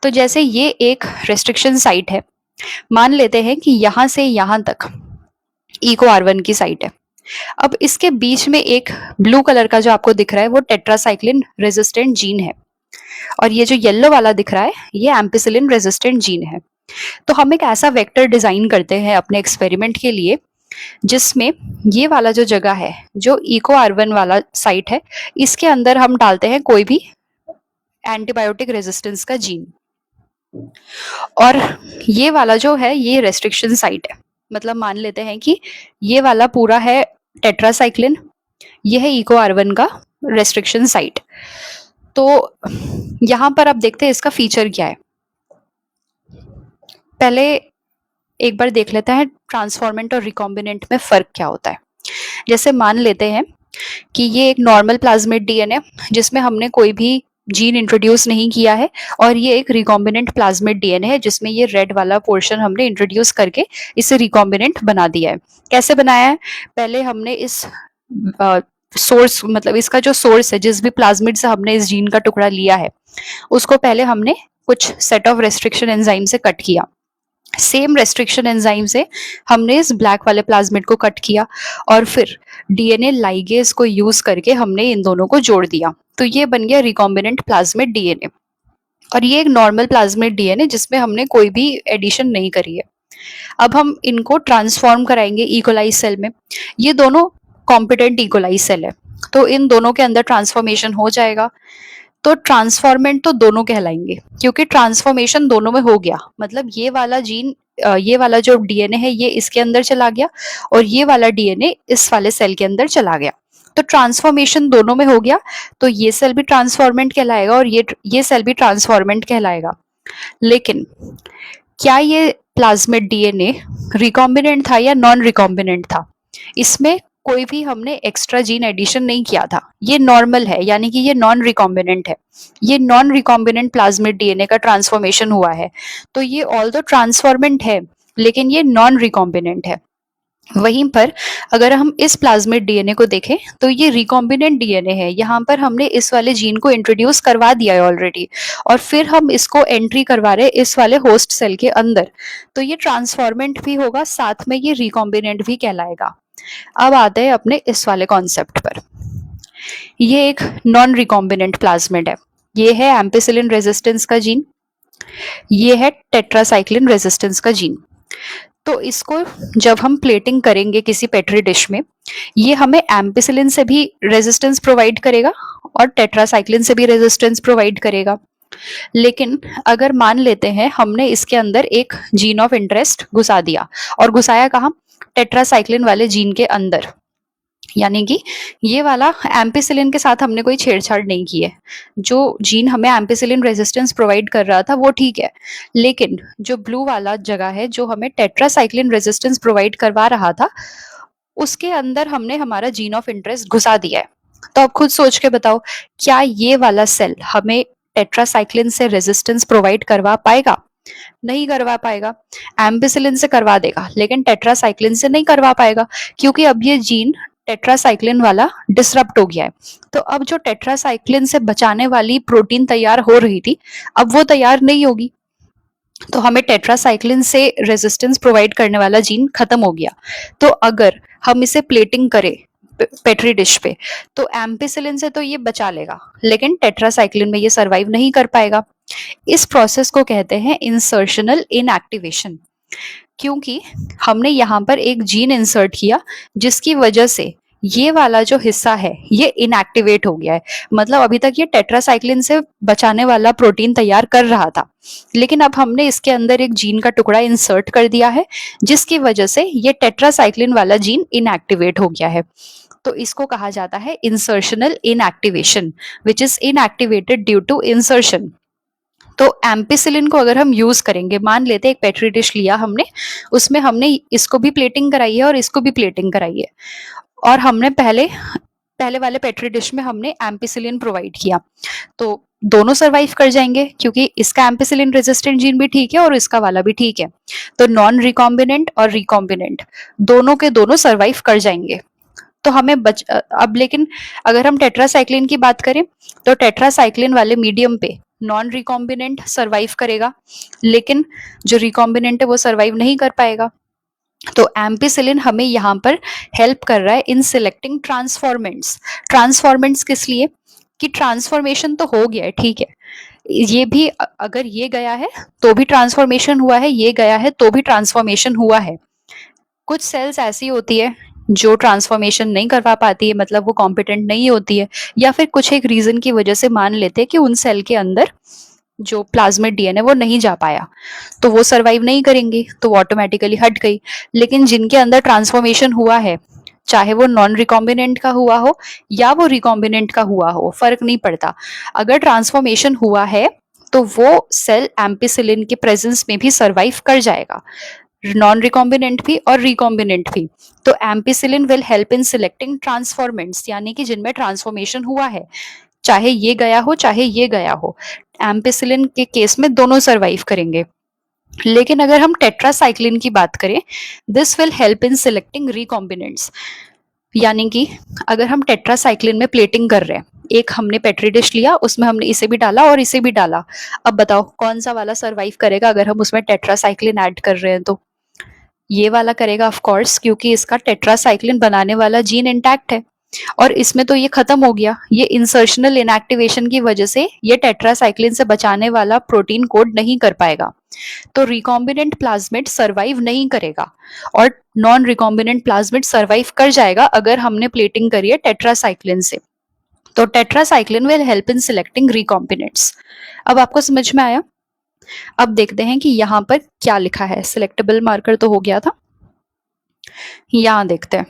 तो जैसे ये एक रेस्ट्रिक्शन साइट है, मान लेते हैं कि यहां से यहां तक EcoR1 की साइट है। अब इसके बीच में एक ब्लू कलर का जो आपको दिख रहा है वो टेट्रासाइक्लिन रेजिस्टेंट जीन है, और ये जो येलो वाला दिख रहा है ये एम्पिसिलिन रेजिस्टेंट जीन है। तो हम एक ऐसा वेक्टर डिजाइन करते हैं अपने एक्सपेरिमेंट के लिए जिसमें ये वाला जो जगह है, जो EcoR1 वाला साइट है, इसके अंदर हम डालते हैं कोई भी एंटीबायोटिक रेजिस्टेंस का जीन, और ये वाला जो है ये रेस्ट्रिक्शन साइट है। मतलब मान लेते हैं कि ये वाला पूरा है टेट्रासाइक्लिन, ये है EcoR1 का रेस्ट्रिक्शन साइट। तो यहां पर आप देखते हैं इसका फीचर क्या है। पहले एक बार देख लेते हैं ट्रांसफॉर्मेंट और रिकॉम्बिनेंट में फर्क क्या होता है। जैसे मान लेते हैं कि ये एक नॉर्मल प्लाज्मिड डीएनए जिसमें हमने कोई भी जीन इंट्रोड्यूस नहीं किया है, और ये एक रिकॉम्बिनेंट प्लाज्मिड डीएनए है जिसमें ये रेड वाला पोर्शन हमने इंट्रोड्यूस करके इसे रिकॉम्बिनेंट बना दिया है। कैसे बनाया है, पहले हमने इस सोर्स, मतलब इसका जो सोर्स है, जिस भी प्लाज्मिड से हमने इस जीन का टुकड़ा लिया है, उसको पहले हमने कुछ सेट ऑफ रेस्ट्रिक्शन एंजाइम से कट किया। सेम रेस्ट्रिक्शन एंजाइम से हमने इस ब्लैक वाले प्लाज्मिड को कट किया और फिर डीएनए लाइगेज को यूज करके हमने इन दोनों को जोड़ दिया। तो ये बन गया रिकॉम्बिनेंट प्लाज्मिड डीएनए। और ये एक नॉर्मल प्लाज्मिड डीएनए जिसमें हमने कोई भी एडिशन नहीं करी है। अब हम इनको ट्रांसफॉर्म कराएंगे इकोलाई सेल में। ये दोनों कॉम्पिटेंट इकोलाई सेल है, तो इन दोनों के अंदर ट्रांसफॉर्मेशन हो जाएगा। तो ट्रांसफॉर्मेंट तो दोनों कहलाएंगे, क्योंकि ट्रांसफॉर्मेशन दोनों में हो गया। मतलब ये वाला जीन, ये वाला जो डीएनए है ये इसके अंदर चला गया और ये वाला डीएनए इस वाले सेल के अंदर चला गया। तो ट्रांसफॉर्मेशन दोनों में हो गया, तो ये सेल भी ट्रांसफॉर्मेंट कहलाएगा और ये सेल भी ट्रांसफॉर्मेंट कहलाएगा। लेकिन क्या ये प्लाज्मिड डीएनए रिकॉम्बिनेंट था या नॉन रिकॉम्बिनेंट था? इसमें कोई भी हमने एक्स्ट्रा जीन एडिशन नहीं किया था। ये नॉर्मल है, यानी कि ये नॉन रिकॉम्बिनेंट है। ये नॉन रिकॉम्बिनेंट प्लाज्मिड डीएनए का ट्रांसफॉर्मेशन हुआ है। तो ये ऑल्दो ट्रांसफॉर्मेंट है, लेकिन ये नॉन रिकॉम्बिनेंट है। वहीं पर अगर हम इस प्लाज्मिड डीएनए को देखें तो ये रिकॉम्बिनेंट डीएनए है। यहाँ पर हमने इस वाले जीन को इंट्रोड्यूस करवा दिया है ऑलरेडी, और फिर हम इसको एंट्री करवा रहे हैं इस वाले होस्ट सेल के अंदर। तो ये ट्रांसफॉर्मेंट भी होगा, साथ में ये रिकॉम्बिनेंट भी कहलाएगा। अब आते हैं अपने इस वाले कॉन्सेप्ट पर। ये एक नॉन रिकॉम्बिनेंट प्लाज्मिड है। ये है एम्पिसिलिन रेजिस्टेंस का जीन, ये है टेट्रासाइक्लिन रेजिस्टेंस का जीन। तो इसको जब हम प्लेटिंग करेंगे किसी पेट्री डिश में, ये हमें एम्पिसिलिन से भी रेजिस्टेंस प्रोवाइड करेगा और टेट्रासाइक्लिन से भी रेजिस्टेंस प्रोवाइड करेगा। लेकिन अगर मान लेते हैं हमने इसके अंदर एक जीन ऑफ इंटरेस्ट घुसा दिया, और घुसाया कहाँ? टेट्रासाइक्लिन वाले जीन के अंदर। यानी कि ये वाला एम्पिसिलिन के साथ हमने कोई छेड़छाड़ नहीं की है। जो जीन हमें एम्पिसिलिन रेजिस्टेंस प्रोवाइड कर रहा था वो ठीक है, लेकिन जो ब्लू वाला जगह है जो हमें टेट्रासाइक्लिन रेजिस्टेंस प्रोवाइड करवा रहा था, उसके अंदर हमने हमारा जीन ऑफ इंटरेस्ट घुसा दिया है। तो अब खुद सोच के बताओ, क्या ये वाला सेल हमें टेट्रासाइक्लिन से रेजिस्टेंस प्रोवाइड करवा पाएगा? नहीं करवा पाएगा। एम्पिसिलिन से करवा देगा, लेकिन टेट्रासाइक्लिन से नहीं करवा पाएगा, क्योंकि अब ये जीन टेट्रासाइक्लिन वाला डिसरप्ट हो गया है। तो अब जो टेट्रासाइक्लिन से बचाने वाली प्रोटीन तैयार हो रही थी, अब वो तैयार नहीं होगी। तो हमें टेट्रासाइक्लिन से रेजिस्टेंस प्रोवाइड करने वाला जीन खत्म हो गया। तो अगर हम इसे प्लेटिंग करें पेट्री डिश पे, तो एम्पिसिलिन से तो ये बचा लेगा, लेकिन टेट्रासाइक्लिन में ये सरवाइव नहीं कर पाएगा। इस प्रोसेस को कहते हैं इंसर्शनल इनएक्टिवेशन, क्योंकि हमने यहाँ पर एक जीन इंसर्ट किया जिसकी वजह से ये वाला जो हिस्सा है ये इनएक्टिवेट हो गया है। मतलब अभी तक ये टेट्रासाइक्लिन से बचाने वाला प्रोटीन तैयार कर रहा था, लेकिन अब हमने इसके अंदर एक जीन का टुकड़ा इंसर्ट कर दिया है, जिसकी वजह से ये टेट्रासाइक्लिन वाला जीन इनएक्टिवेट हो गया है। तो इसको कहा जाता है insertional inactivation, which is inactivated due to insertion. तो एम्पिसिलिन को अगर हम यूज करेंगे, मान लेते एक पेट्री डिश लिया हमने, उसमें हमने इसको भी प्लेटिंग कराई है और इसको भी प्लेटिंग कराई है, और हमने पहले वाले पेट्री डिश में हमने एम्पिसिलिन प्रोवाइड किया, तो दोनों सरवाइव कर जाएंगे, क्योंकि इसका एम्पिसिलिन रेजिस्टेंट जीन भी ठीक है और इसका वाला भी ठीक है। तो नॉन रिकॉम्बिनेंट और रिकॉम्बिनेंट दोनों के दोनों सरवाइव कर जाएंगे। तो हमें अब लेकिन अगर हम टेट्रासाइक्लिन की बात करें, तो टेट्रासाइक्लिन वाले मीडियम पे नॉन रिकॉम्बिनेंट सरवाइव करेगा, लेकिन जो रिकॉम्बिनेंट है वो सरवाइव नहीं कर पाएगा। तो एम्पिसिलिन हमें यहाँ पर हेल्प कर रहा है इन सिलेक्टिंग ट्रांसफॉर्मेंट्स। ट्रांसफॉर्मेंट्स किस लिए? कि ट्रांसफॉर्मेशन तो हो गया है, ठीक है, ये भी अगर ये गया है तो भी ट्रांसफॉर्मेशन हुआ है, ये गया है तो भी ट्रांसफॉर्मेशन हुआ है। कुछ सेल्स ऐसी होती है जो ट्रांसफॉर्मेशन नहीं करवा पाती है, मतलब वो कॉम्पिटेंट नहीं होती है, या फिर कुछ एक रीजन की वजह से मान लेते हैं कि उन सेल के अंदर जो प्लाज्मिड डीएनए वो नहीं जा पाया, तो वो सरवाइव नहीं करेंगी, तो वो ऑटोमेटिकली हट गई। लेकिन जिनके अंदर ट्रांसफॉर्मेशन हुआ है, चाहे वो नॉन रिकॉम्बिनेंट का हुआ हो या वो रिकॉम्बिनेंट का हुआ हो, फर्क नहीं पड़ता, अगर ट्रांसफॉर्मेशन हुआ है तो वो सेल एम्पिसिलिन के प्रेजेंस में भी सरवाइव कर जाएगा, नॉन रिकॉम्बिनेंट भी और रिकॉम्बिनेंट भी। तो ampicillin will help in selecting transformants, यानी कि जिनमें ट्रांसफॉर्मेशन हुआ है, चाहे ये गया हो चाहे ये गया हो, एम्पिसिलिन के केस में दोनों सरवाइव करेंगे। लेकिन अगर हम टेट्रासाइक्लिन की बात करें, this will help in selecting recombinants, यानी कि अगर हम टेट्रासाइक्लिन में प्लेटिंग कर रहे हैं, एक हमने पेट्री डिश लिया, उसमें हमने इसे भी डाला और इसे भी डाला। अब बताओ कौन सा वाला सर्वाइव करेगा अगर हम उसमें टेट्रासाइक्लिन ऐड कर रहे हैं तो? ये वाला करेगा ऑफ कोर्स, क्योंकि इसका टेट्रासाइक्लिन बनाने वाला जीन इंटैक्ट है। और इसमें तो ये खत्म हो गया, ये इंसर्शनल इनएक्टिवेशन की वजह से ये टेट्रासाइक्लिन से बचाने वाला प्रोटीन कोड नहीं कर पाएगा, तो रिकॉम्बिनेंट प्लाज्मिड सरवाइव नहीं करेगा। और नॉन रिकॉम्बिनेंट प्लाज्मिड सरवाइव कर जाएगा अगर हमने प्लेटिंग करी है टेट्रासाइक्लिन से। तो tetracycline will help in selecting recombinants. अब आपको समझ में आया? अब देखते हैं कि यहाँ पर क्या लिखा है। सिलेक्टेबल मार्कर तो हो गया था, यहाँ देखते हैं।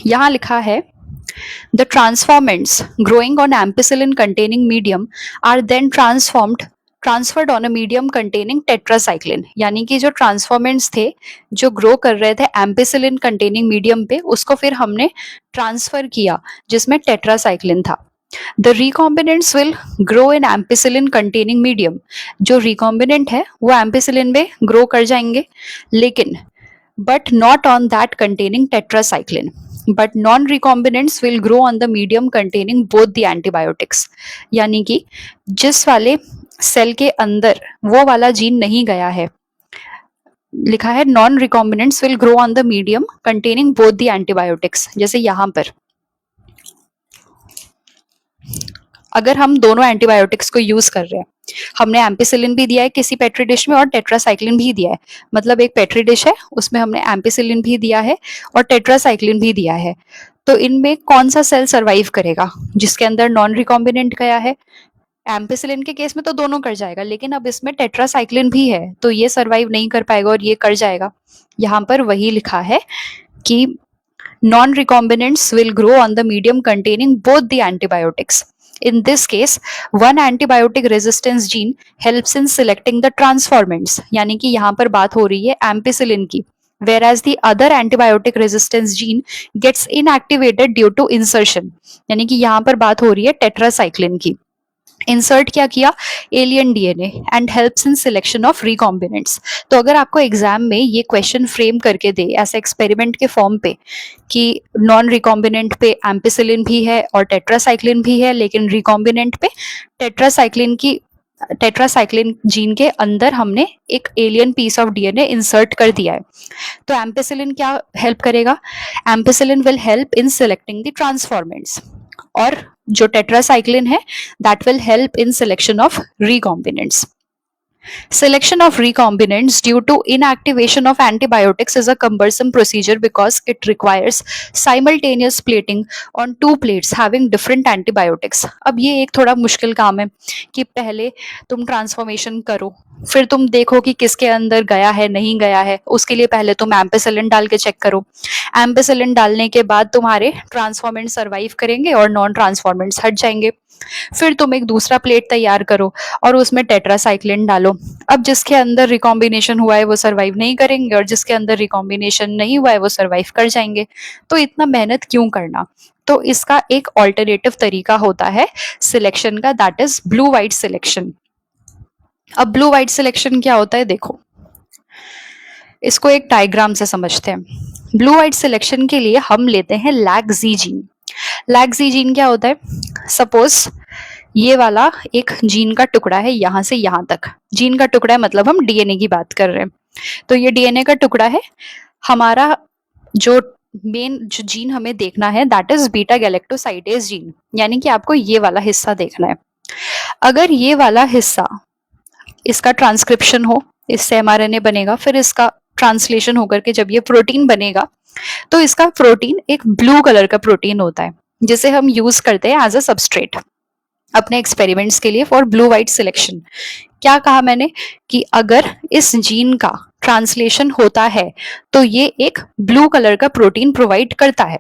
यहाँ लिखा है the transformants growing on ampicillin containing medium are then transferred on a medium containing tetracycline। यानी कि जो ट्रांसफॉर्मेंट्स थे जो ग्रो कर रहे थे एम्पिसिलिन कंटेनिंग मीडियम पे, उसको फिर हमने ट्रांसफर किया जिसमें टेट्रासाइक्लिन था। The recombinants will grow in ampicillin containing medium. जो रिकॉम्बिनेंट है वो एम्पिसिलिन में ग्रो कर जाएंगे, लेकिन but not on that containing tetracycline, but non-recombinants will grow on the medium containing both the antibiotics। यानी कि जिस वाले सेल के अंदर वो वाला जीन नहीं गया है, लिखा है non recombinants will grow on the medium containing both the antibiotics. जैसे यहां पर अगर हम दोनों एंटीबायोटिक्स को यूज कर रहे हैं, हमने एम्पिसिलिन भी दिया है किसी पेट्री डिश में और टेट्रासाइक्लिन भी दिया है, मतलब एक पेट्री डिश है उसमें हमने एम्पिसिलिन भी दिया है और टेट्रासाइक्लिन भी दिया है, तो इनमें कौन सा सेल सरवाइव करेगा? जिसके अंदर नॉन रिकॉम्बिनेंट गया है। एम्पिसिलिन के केस में तो दोनों कर जाएगा, लेकिन अब इसमें टेट्रासाइक्लिन भी है तो ये सरवाइव नहीं कर पाएगा और ये कर जाएगा। यहाँ पर वही लिखा है कि non-recombinants will grow on the medium containing both the antibiotics. In this case, one antibiotic resistance gene helps in selecting the transformants। यानी कि यहाँ पर बात हो रही है एम्पिसिलिन की, whereas the other antibiotic resistance gene gets inactivated due to insertion। यानी कि यहाँ पर बात हो रही है टेट्रासाइक्लिन की। इंसर्ट क्या किया? Alien DNA and helps in selection of recombinants. तो अगर आपको एग्जाम में ये क्वेश्चन फ्रेम करके दे ऐसे एक्सपेरिमेंट के फॉर्म पे कि नॉन रिकॉम्बिनेंट पे एम्पिसिलिन भी है और टेट्रासाइक्लिन भी है, लेकिन रिकॉम्बिनेंट पे टेट्रासाइक्लिन जीन के अंदर हमने एक alien piece of DNA insert कर दिया है, तो एम्पिसिलिन क्या हेल्प करेगा? Ampicillin will help in selecting the transformants, और जो टेट्रासाइक्लिन है that will help in selection of recombinants। Selection of recombinants due to inactivation of antibiotics is a cumbersome procedure because it requires simultaneous plating on two plates having different antibiotics। अब ये एक थोड़ा मुश्किल काम है कि पहले तुम ट्रांसफॉर्मेशन करो, फिर तुम देखो कि किसके अंदर गया है नहीं गया है, उसके लिए पहले तुम एम्पिसिलिन डाल के चेक करो। एम्पिसिलिन डालने के बाद तुम्हारे ट्रांसफॉर्मेंट सर्वाइव करेंगे और नॉन ट्रांसफॉर्मेंट्स हट जाएंगे। फिर तुम एक दूसरा प्लेट तैयार करो और उसमें टेट्रासाइक्लिन डालो। अब जिसके अंदर रिकॉम्बिनेशन हुआ है वो सरवाइव नहीं करेंगे और जिसके अंदर रिकॉम्बिनेशन नहीं हुआ है वो सरवाइव कर जाएंगे। तो इतना मेहनत क्यों करना? तो इसका एक ऑल्टरनेटिव तरीका होता है सिलेक्शन का, that is blue white selection. अब ब्लू व्हाइट सिलेक्शन क्या होता है देखो, इसको एक डायग्राम से समझते हैं। ब्लू व्हाइट सिलेक्शन के लिए हम लेते हैं लैग-जी जीन। लैग-जी जीन क्या होता है? सपोज ये वाला एक जीन का टुकड़ा है, यहां से यहां तक जीन का टुकड़ा है, मतलब हम डीएनए की बात कर रहे हैं। तो ये डीएनए का टुकड़ा है। हमारा जो मेन जो जीन हमें देखना है that is beta galactosidase gene, यानी कि आपको ये वाला हिस्सा देखना है। अगर ये वाला हिस्सा इसका ट्रांसक्रिप्शन हो, इससे एमआरएनए बनेगा, फिर इसका ट्रांसलेशन होकर के जब ये प्रोटीन बनेगा तो इसका प्रोटीन एक ब्लू कलर का प्रोटीन होता है जिसे हम यूज करते हैं एज अ सबस्ट्रेट अपने एक्सपेरिमेंट्स के लिए फॉर ब्लू व्हाइट सिलेक्शन। क्या कहा मैंने कि अगर इस जीन का ट्रांसलेशन होता है तो ये एक ब्लू कलर का प्रोटीन प्रोवाइड करता है,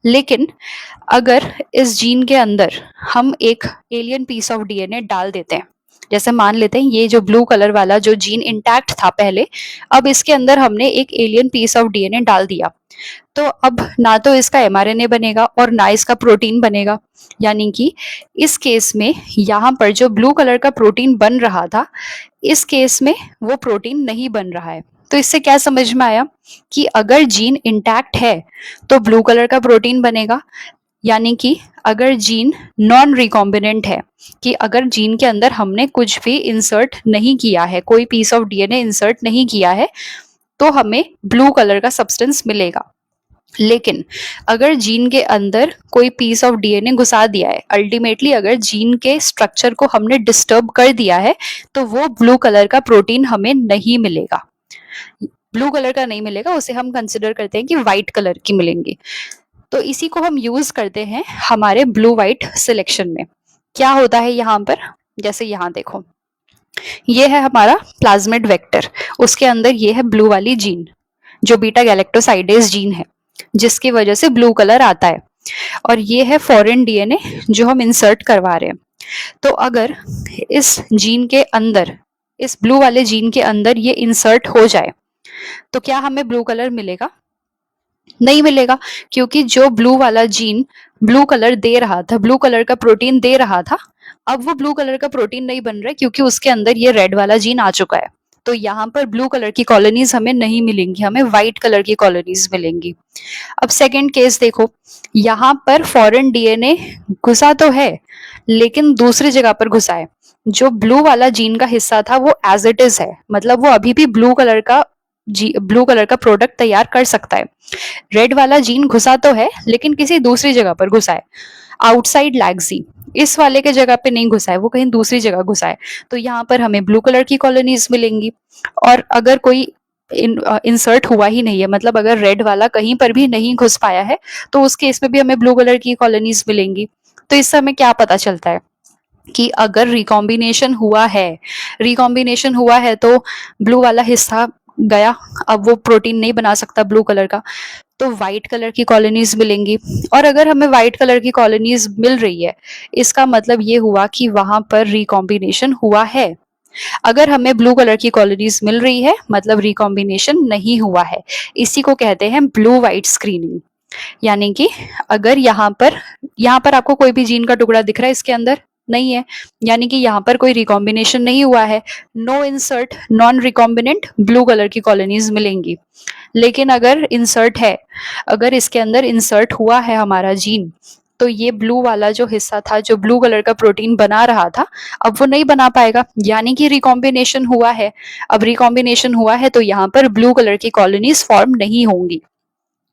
लेकिन अगर इस जीन के अंदर हम एक एलियन पीस ऑफ डीएनए डाल देते हैं, जैसे मान लेते हैं ये जो ब्लू कलर वाला जो जीन इंटैक्ट था पहले, अब इसके अंदर हमने एक एलियन पीस ऑफ डीएनए डाल दिया, तो अब ना तो इसका एमआरएनए बनेगा और ना इसका प्रोटीन बनेगा। यानी कि इस केस में यहाँ पर जो ब्लू कलर का प्रोटीन बन रहा था, इस केस में वो प्रोटीन नहीं बन रहा है। तो इससे क्या समझ में आया कि अगर जीन इंटैक्ट है तो ब्लू कलर का प्रोटीन बनेगा, यानी कि अगर जीन नॉन रिकॉम्बिनेंट है, कि अगर जीन के अंदर हमने कुछ भी इंसर्ट नहीं किया है, कोई पीस ऑफ डीएनए इंसर्ट नहीं किया है, तो हमें ब्लू कलर का सब्सटेंस मिलेगा। लेकिन अगर जीन के अंदर कोई पीस ऑफ डीएनए घुसा दिया है, अल्टीमेटली अगर जीन के स्ट्रक्चर को हमने डिस्टर्ब कर दिया है, तो वो ब्लू कलर का प्रोटीन हमें नहीं मिलेगा। ब्लू कलर का नहीं मिलेगा, उसे हम कंसिडर करते हैं कि व्हाइट कलर की मिलेंगी। तो इसी को हम यूज करते हैं हमारे ब्लू व्हाइट सिलेक्शन में। क्या होता है यहाँ पर, जैसे यहाँ देखो, ये है हमारा प्लाज्मिड वेक्टर, उसके अंदर ये है ब्लू वाली जीन जो बीटा गैलेक्टोसाइडेज जीन है, जिसकी वजह से ब्लू कलर आता है। और ये है फॉरेन डीएनए जो हम इंसर्ट करवा रहे हैं। तो अगर इस जीन के अंदर, इस ब्लू वाले जीन के अंदर ये इंसर्ट हो जाए, तो क्या हमें ब्लू कलर मिलेगा? नहीं मिलेगा, क्योंकि जो ब्लू वाला जीन ब्लू कलर दे रहा था, ब्लू कलर का प्रोटीन दे रहा था, अब वो ब्लू कलर का प्रोटीन नहीं बन रहा है, क्योंकि उसके अंदर ये रेड वाला जीन आ चुका है। तो यहाँ पर ब्लू कलर की कॉलोनीज हमें नहीं मिलेंगी, हमें व्हाइट कलर की कॉलोनीज मिलेंगी। अब सेकंड केस देखो, यहाँ पर फॉरेन डीएनए घुसा तो है, लेकिन दूसरी जगह पर घुसा है। जो ब्लू वाला जीन का हिस्सा था वो एज इट इज है, मतलब वो अभी भी ब्लू कलर का प्रोडक्ट तैयार कर सकता है। रेड वाला जीन घुसा तो है, लेकिन किसी दूसरी जगह पर घुसा है, आउटसाइड लैग्जी, इस वाले के जगह पे नहीं घुसा है, वो कहीं दूसरी जगह घुसा है। तो यहाँ पर हमें ब्लू कलर की कॉलोनीज मिलेंगी। और अगर कोई इंसर्ट हुआ ही नहीं है, मतलब अगर रेड वाला कहीं पर भी नहीं घुस पाया है, तो उस केस में भी हमें ब्लू कलर की कॉलोनीज मिलेंगी। तो इससे हमें क्या पता चलता है कि अगर रिकॉम्बिनेशन हुआ है तो ब्लू वाला हिस्सा गया, अब वो प्रोटीन नहीं बना सकता ब्लू कलर का, तो व्हाइट कलर की कॉलोनीज मिलेंगी। और अगर हमें व्हाइट कलर की कॉलोनीज मिल रही है, इसका मतलब ये हुआ कि वहां पर रिकॉम्बिनेशन हुआ है। अगर हमें ब्लू कलर की कॉलोनीज मिल रही है, मतलब रिकॉम्बिनेशन नहीं हुआ है। इसी को कहते हैं ब्लू व्हाइट स्क्रीनिंग। यानी कि अगर यहाँ पर आपको कोई भी जीन का टुकड़ा दिख रहा है, इसके अंदर नहीं है, यानी कि यहाँ पर कोई रिकॉम्बिनेशन नहीं हुआ है, no insert, non recombinant, blue colour की कॉलोनीज मिलेंगी। लेकिन अगर इंसर्ट है, अगर इसके अंदर इंसर्ट हुआ है हमारा जीन, तो ये ब्लू वाला जो हिस्सा था, जो ब्लू कलर का प्रोटीन बना रहा था, अब वो नहीं बना पाएगा, यानी कि रिकॉम्बिनेशन हुआ है। अब रिकॉम्बिनेशन हुआ है तो यहाँ पर ब्लू कलर की कॉलोनीज फॉर्म नहीं होंगी,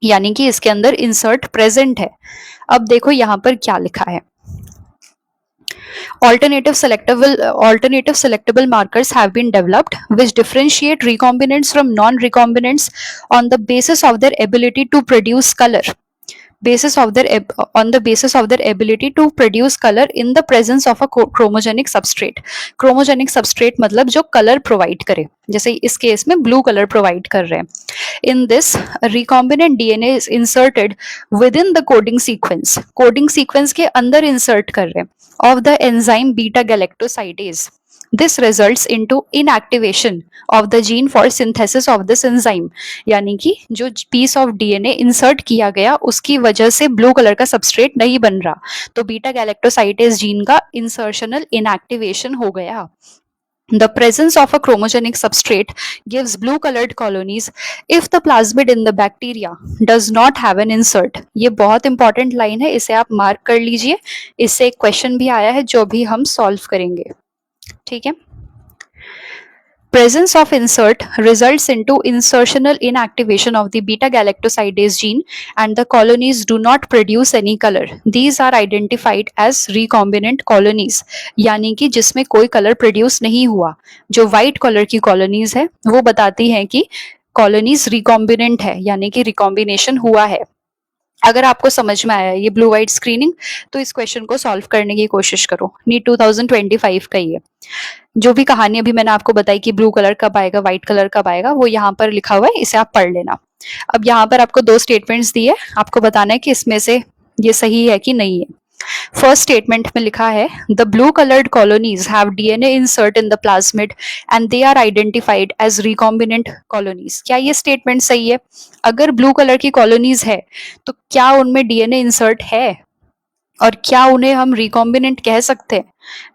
यानी कि इसके अंदर इंसर्ट प्रेजेंट है। अब देखो यहाँ पर क्या लिखा है, alternative selectable markers have been developed which differentiate recombinants from non-recombinants on the basis of their ability to produce color, on the basis of their ability to produce color in the presence of a chromogenic substrate. chromogenic substrate मतलब जो कलर प्रोवाइड करे, जैसे इस केस में ब्लू कलर प्रोवाइड कर रहे हैं। In this, a recombinant DNA is inserted within the coding sequence के अंदर insert कर रहे हैं of the enzyme beta galactosidase. This results into inactivation of the gene for synthesis of this enzyme. यानी कि जो piece of DNA insert किया गया, उसकी वजह से ब्लू कलर का substrate नहीं बन रहा, तो बीटा गैलेक्टोसाइडेज जीन का insertional inactivation हो गया। The presence of a chromogenic substrate gives blue colored colonies if the plasmid in the bacteria does not have an insert. ये बहुत इंपॉर्टेंट लाइन है, इसे आप मार्क कर लीजिए, इससे एक क्वेश्चन भी आया है जो भी हम सॉल्व करेंगे। ठीक है, presence of insert results into insertional inactivation of the beta galactosidase gene and the colonies do not produce any color. These are identified as recombinant colonies, यानी कि जिसमें कोई कलर प्रोड्यूस नहीं हुआ। जो व्हाइट कलर की कॉलोनीज है वो बताती हैं कि कॉलोनीज रिकॉम्बिनेंट है, यानी कि रिकॉम्बिनेशन हुआ है। अगर आपको समझ में आया ये ब्लू व्हाइट स्क्रीनिंग, तो इस क्वेश्चन को सॉल्व करने की कोशिश करो। नीट 2025 का ही है। जो भी कहानी अभी मैंने आपको बताई कि ब्लू कलर कब आएगा, व्हाइट कलर कब आएगा, वो यहाँ पर लिखा हुआ है, इसे आप पढ़ लेना। अब यहाँ पर आपको दो स्टेटमेंट्स दिए, आपको बताना है कि इसमें से ये सही है कि नहीं है। फर्स्ट स्टेटमेंट में लिखा है the blue coloured colonies have DNA insert in the plasmid and they are identified as recombinant colonies. क्या ये स्टेटमेंट सही है? अगर ब्लू कलर की कॉलोनीज है तो क्या उनमें डीएनए इंसर्ट है, और क्या उन्हें हम रिकॉम्बिनेंट कह सकते हैं?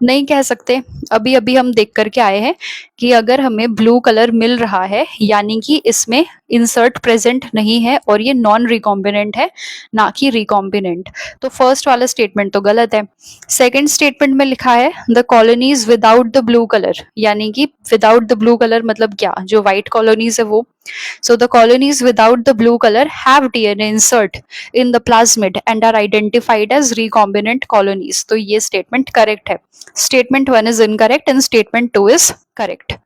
नहीं कह सकते। अभी अभी हम देख करके आए हैं कि अगर हमें ब्लू कलर मिल रहा है यानी कि इसमें इंसर्ट प्रेजेंट नहीं है और ये नॉन रिकॉम्बिनेंट है, ना कि रिकॉम्बिनेंट। तो फर्स्ट वाला स्टेटमेंट तो गलत है। सेकंड स्टेटमेंट में लिखा है the colonies without the blue colour, यानी कि विदाउट द ब्लू कलर मतलब क्या, जो व्हाइट कॉलोनीज है वो। So the colonies without the blue color have DNA insert in the plasmid and are identified as recombinant colonies. तो ये statement correct है। Statement 1 is incorrect and statement 2 is correct.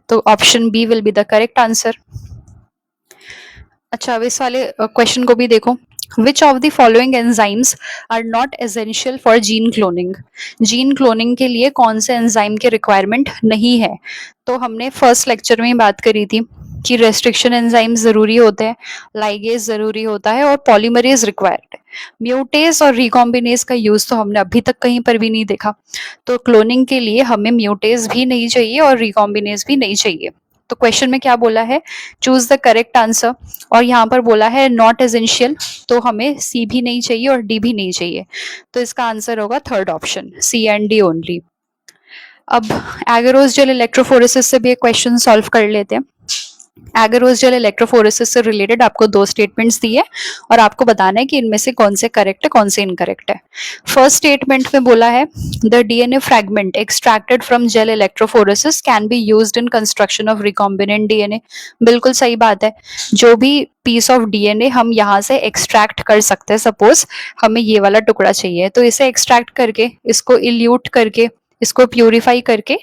तो option B will be the correct answer. अच्छा, अब इस वाले क्वेश्चन को भी देखो। Which of the following enzymes are not essential for gene cloning. Gene cloning के लिए कौन से एंजाइम की रिक्वायरमेंट नहीं है। तो हमने फर्स्ट लेक्चर में ही बात करी थी कि रेस्ट्रिक्शन एंजाइम जरूरी होते हैं, लाइगेज जरूरी होता है और पॉलीमरेज रिक्वायर्ड है। म्यूटेज और रिकॉम्बिनेज का यूज तो हमने अभी तक कहीं पर भी नहीं देखा। तो क्लोनिंग के लिए हमें म्यूटेज भी नहीं चाहिए और रिकॉम्बिनेज भी नहीं चाहिए। तो क्वेश्चन में क्या बोला है, चूज द करेक्ट आंसर, और यहाँ पर बोला है नॉट एसेंशियल, तो हमें सी भी नहीं चाहिए और डी भी नहीं चाहिए। तो इसका आंसर होगा third option, C and D only. अब एगरोस जेल इलेक्ट्रोफोरेसिस से भी एक क्वेश्चन सॉल्व कर लेते हैं। एगरोस जेल इलेक्ट्रोफोरेसिस से रिलेटेड आपको दो स्टेटमेंट्स दिए और आपको बताना है कि इनमें से कौन से करेक्ट है कौन से इनकरेक्ट है। फर्स्ट स्टेटमेंट में बोला है the DNA fragment extracted from gel electrophoresis can be used in construction of recombinant DNA. बिल्कुल सही बात है। जो भी पीस ऑफ डीएनए हम यहाँ से एक्सट्रैक्ट कर सकते हैं, सपोज हमें ये वाला टुकड़ा चाहिए तो इसे एक्सट्रैक्ट करके, इसको इल्यूट करके, इसको प्यूरिफाई करके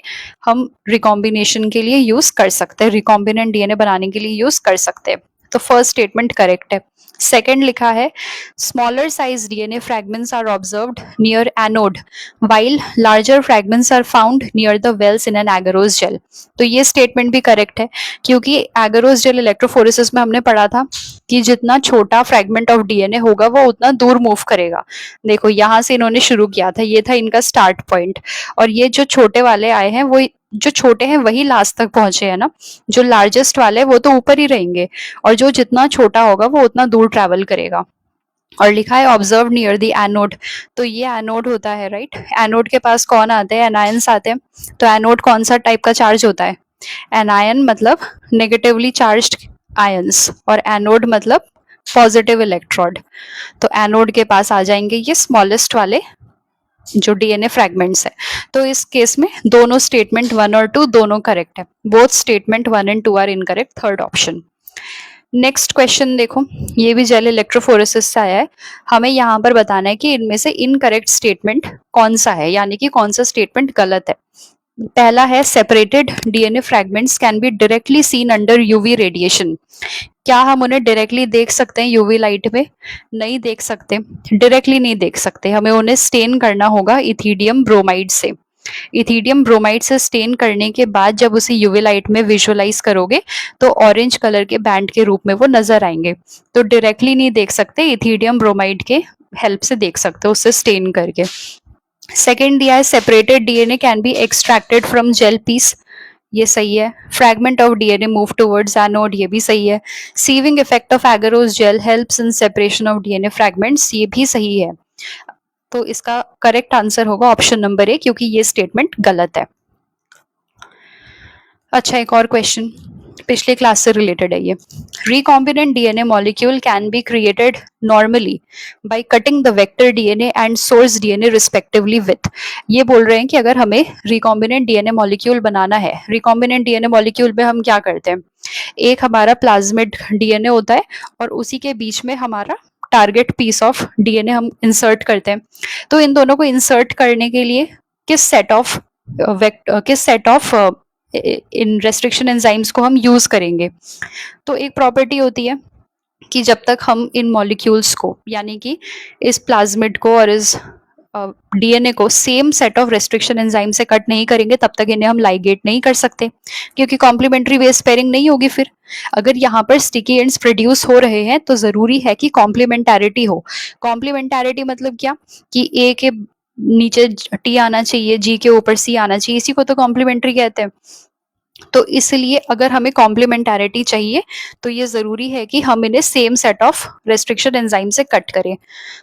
हम रिकॉम्बिनेशन के लिए यूज कर सकते हैं, रिकॉम्बिनेंट डीएनए बनाने के लिए यूज कर सकते हैं। तो फर्स्ट स्टेटमेंट करेक्ट है। सेकंड लिखा है smaller size DNA fragments are observed near anode while larger fragments are found near the wells in an agarose gel। तो ये स्टेटमेंट भी करेक्ट है क्योंकि एगरोस जेल इलेक्ट्रोफोरेसिस में हमने पढ़ा था कि जितना छोटा फ्रैगमेंट ऑफ डीएनए होगा वो उतना दूर मूव करेगा। देखो यहाँ से इन्होंने शुरू किया था, ये था इनका स्टार्ट पॉइंट, और ये जो छोटे वाले आए हैं वो जो छोटे हैं वही लास्ट तक पहुंचे हैं ना, जो लार्जेस्ट वाले वो तो ऊपर ही रहेंगे और जो जितना छोटा होगा वो उतना दूर ट्रैवल करेगा। और लिखा है ऑब्जर्व नियर द एनोड, तो ये एनोड होता है राइट। एनोड के पास कौन आते हैं, एनायंस आते हैं। तो एनोड कौन सा टाइप का चार्ज होता है, एनायन मतलब नेगेटिवली चार्ज्ड आयंस, और एनोड मतलब पॉजिटिव इलेक्ट्रोड। तो एनोड के पास आ जाएंगे ये स्मॉलेस्ट वाले जो डीएनए फ्रैगमेंट्स है। तो इस केस में दोनों स्टेटमेंट 1 और 2 दोनों करेक्ट है। Both statement 1 and 2 are incorrect, third option. Next question देखो, ये भी जेल इलेक्ट्रोफोरेसिस से आया है। हमें यहाँ पर बताना है कि इनमें से इनकरेक्ट स्टेटमेंट कौन सा है, यानी कि कौन सा स्टेटमेंट गलत है। पहला है separated DNA fragments can be directly seen under UV radiation. क्या हम उन्हें डायरेक्टली देख सकते हैं यूवी लाइट में? नहीं देख सकते, डायरेक्टली नहीं देख सकते, हमें उन्हें स्टेन करना होगा इथीडियम ब्रोमाइड से। इथीडियम ब्रोमाइड से स्टेन करने के बाद जब उसे यूवी लाइट में विजुअलाइज करोगे तो ऑरेंज कलर के बैंड के रूप में वो नजर आएंगे। तो डायरेक्टली नहीं देख सकते, इथीडियम ब्रोमाइड के हेल्प से देख सकते हो, उससे स्टेन करके। सेकेंड दिया है separated DNA can be extracted from gel piece, ये सही है। Fragment of DNA move towards anode, ये भी सही है। Sieving effect of agarose gel helps in separation of DNA fragments, ये भी सही है। तो इसका करेक्ट आंसर होगा ऑप्शन नंबर ए, क्योंकि ये स्टेटमेंट गलत है। अच्छा, एक और क्वेश्चन पिछले क्लास से रिलेटेड है ये। Recombinant DNA molecule can be created normally by cutting the vector DNA and source DNA respectively with. ये बोल रहे हैं कि अगर हमें रिकॉम्बिनेंट डीएनए मॉलिक्यूल बनाना है, रिकॉम्बिनेंट डीएनए मॉलिक्यूल में हम क्या करते हैं, एक हमारा प्लाज्मिड डीएनए होता है और उसी के बीच में हमारा टारगेट पीस ऑफ डीएनए हम इंसर्ट करते हैं। तो इन दोनों को इंसर्ट करने के लिए किस set of in restriction enzymes को हम यूज करेंगे। तो एक प्रॉपर्टी होती है कि जब तक हम इन मॉलिक्यूल्स को, यानी कि इस प्लाज्मिड को और इस डीएनए को same set of restriction enzyme से कट नहीं करेंगे तब तक इन्हें हम लाइगेट नहीं कर सकते, क्योंकि कॉम्प्लीमेंट्री बेस पेयरिंग नहीं होगी। फिर अगर यहाँ पर स्टिकी एंड्स प्रोड्यूस हो रहे हैं तो जरूरी है कि कॉम्प्लीमेंटैरिटी हो। कॉम्प्लीमेंटैरिटी मतलब क्या, कि ए के नीचे टी आना चाहिए, जी के ऊपर सी आना चाहिए, इसी को तो कॉम्प्लीमेंट्री कहते हैं। तो इसलिए अगर हमें कॉम्प्लीमेंटैरिटी चाहिए तो ये जरूरी है कि हम इन्हें same set of restriction enzyme से कट करें।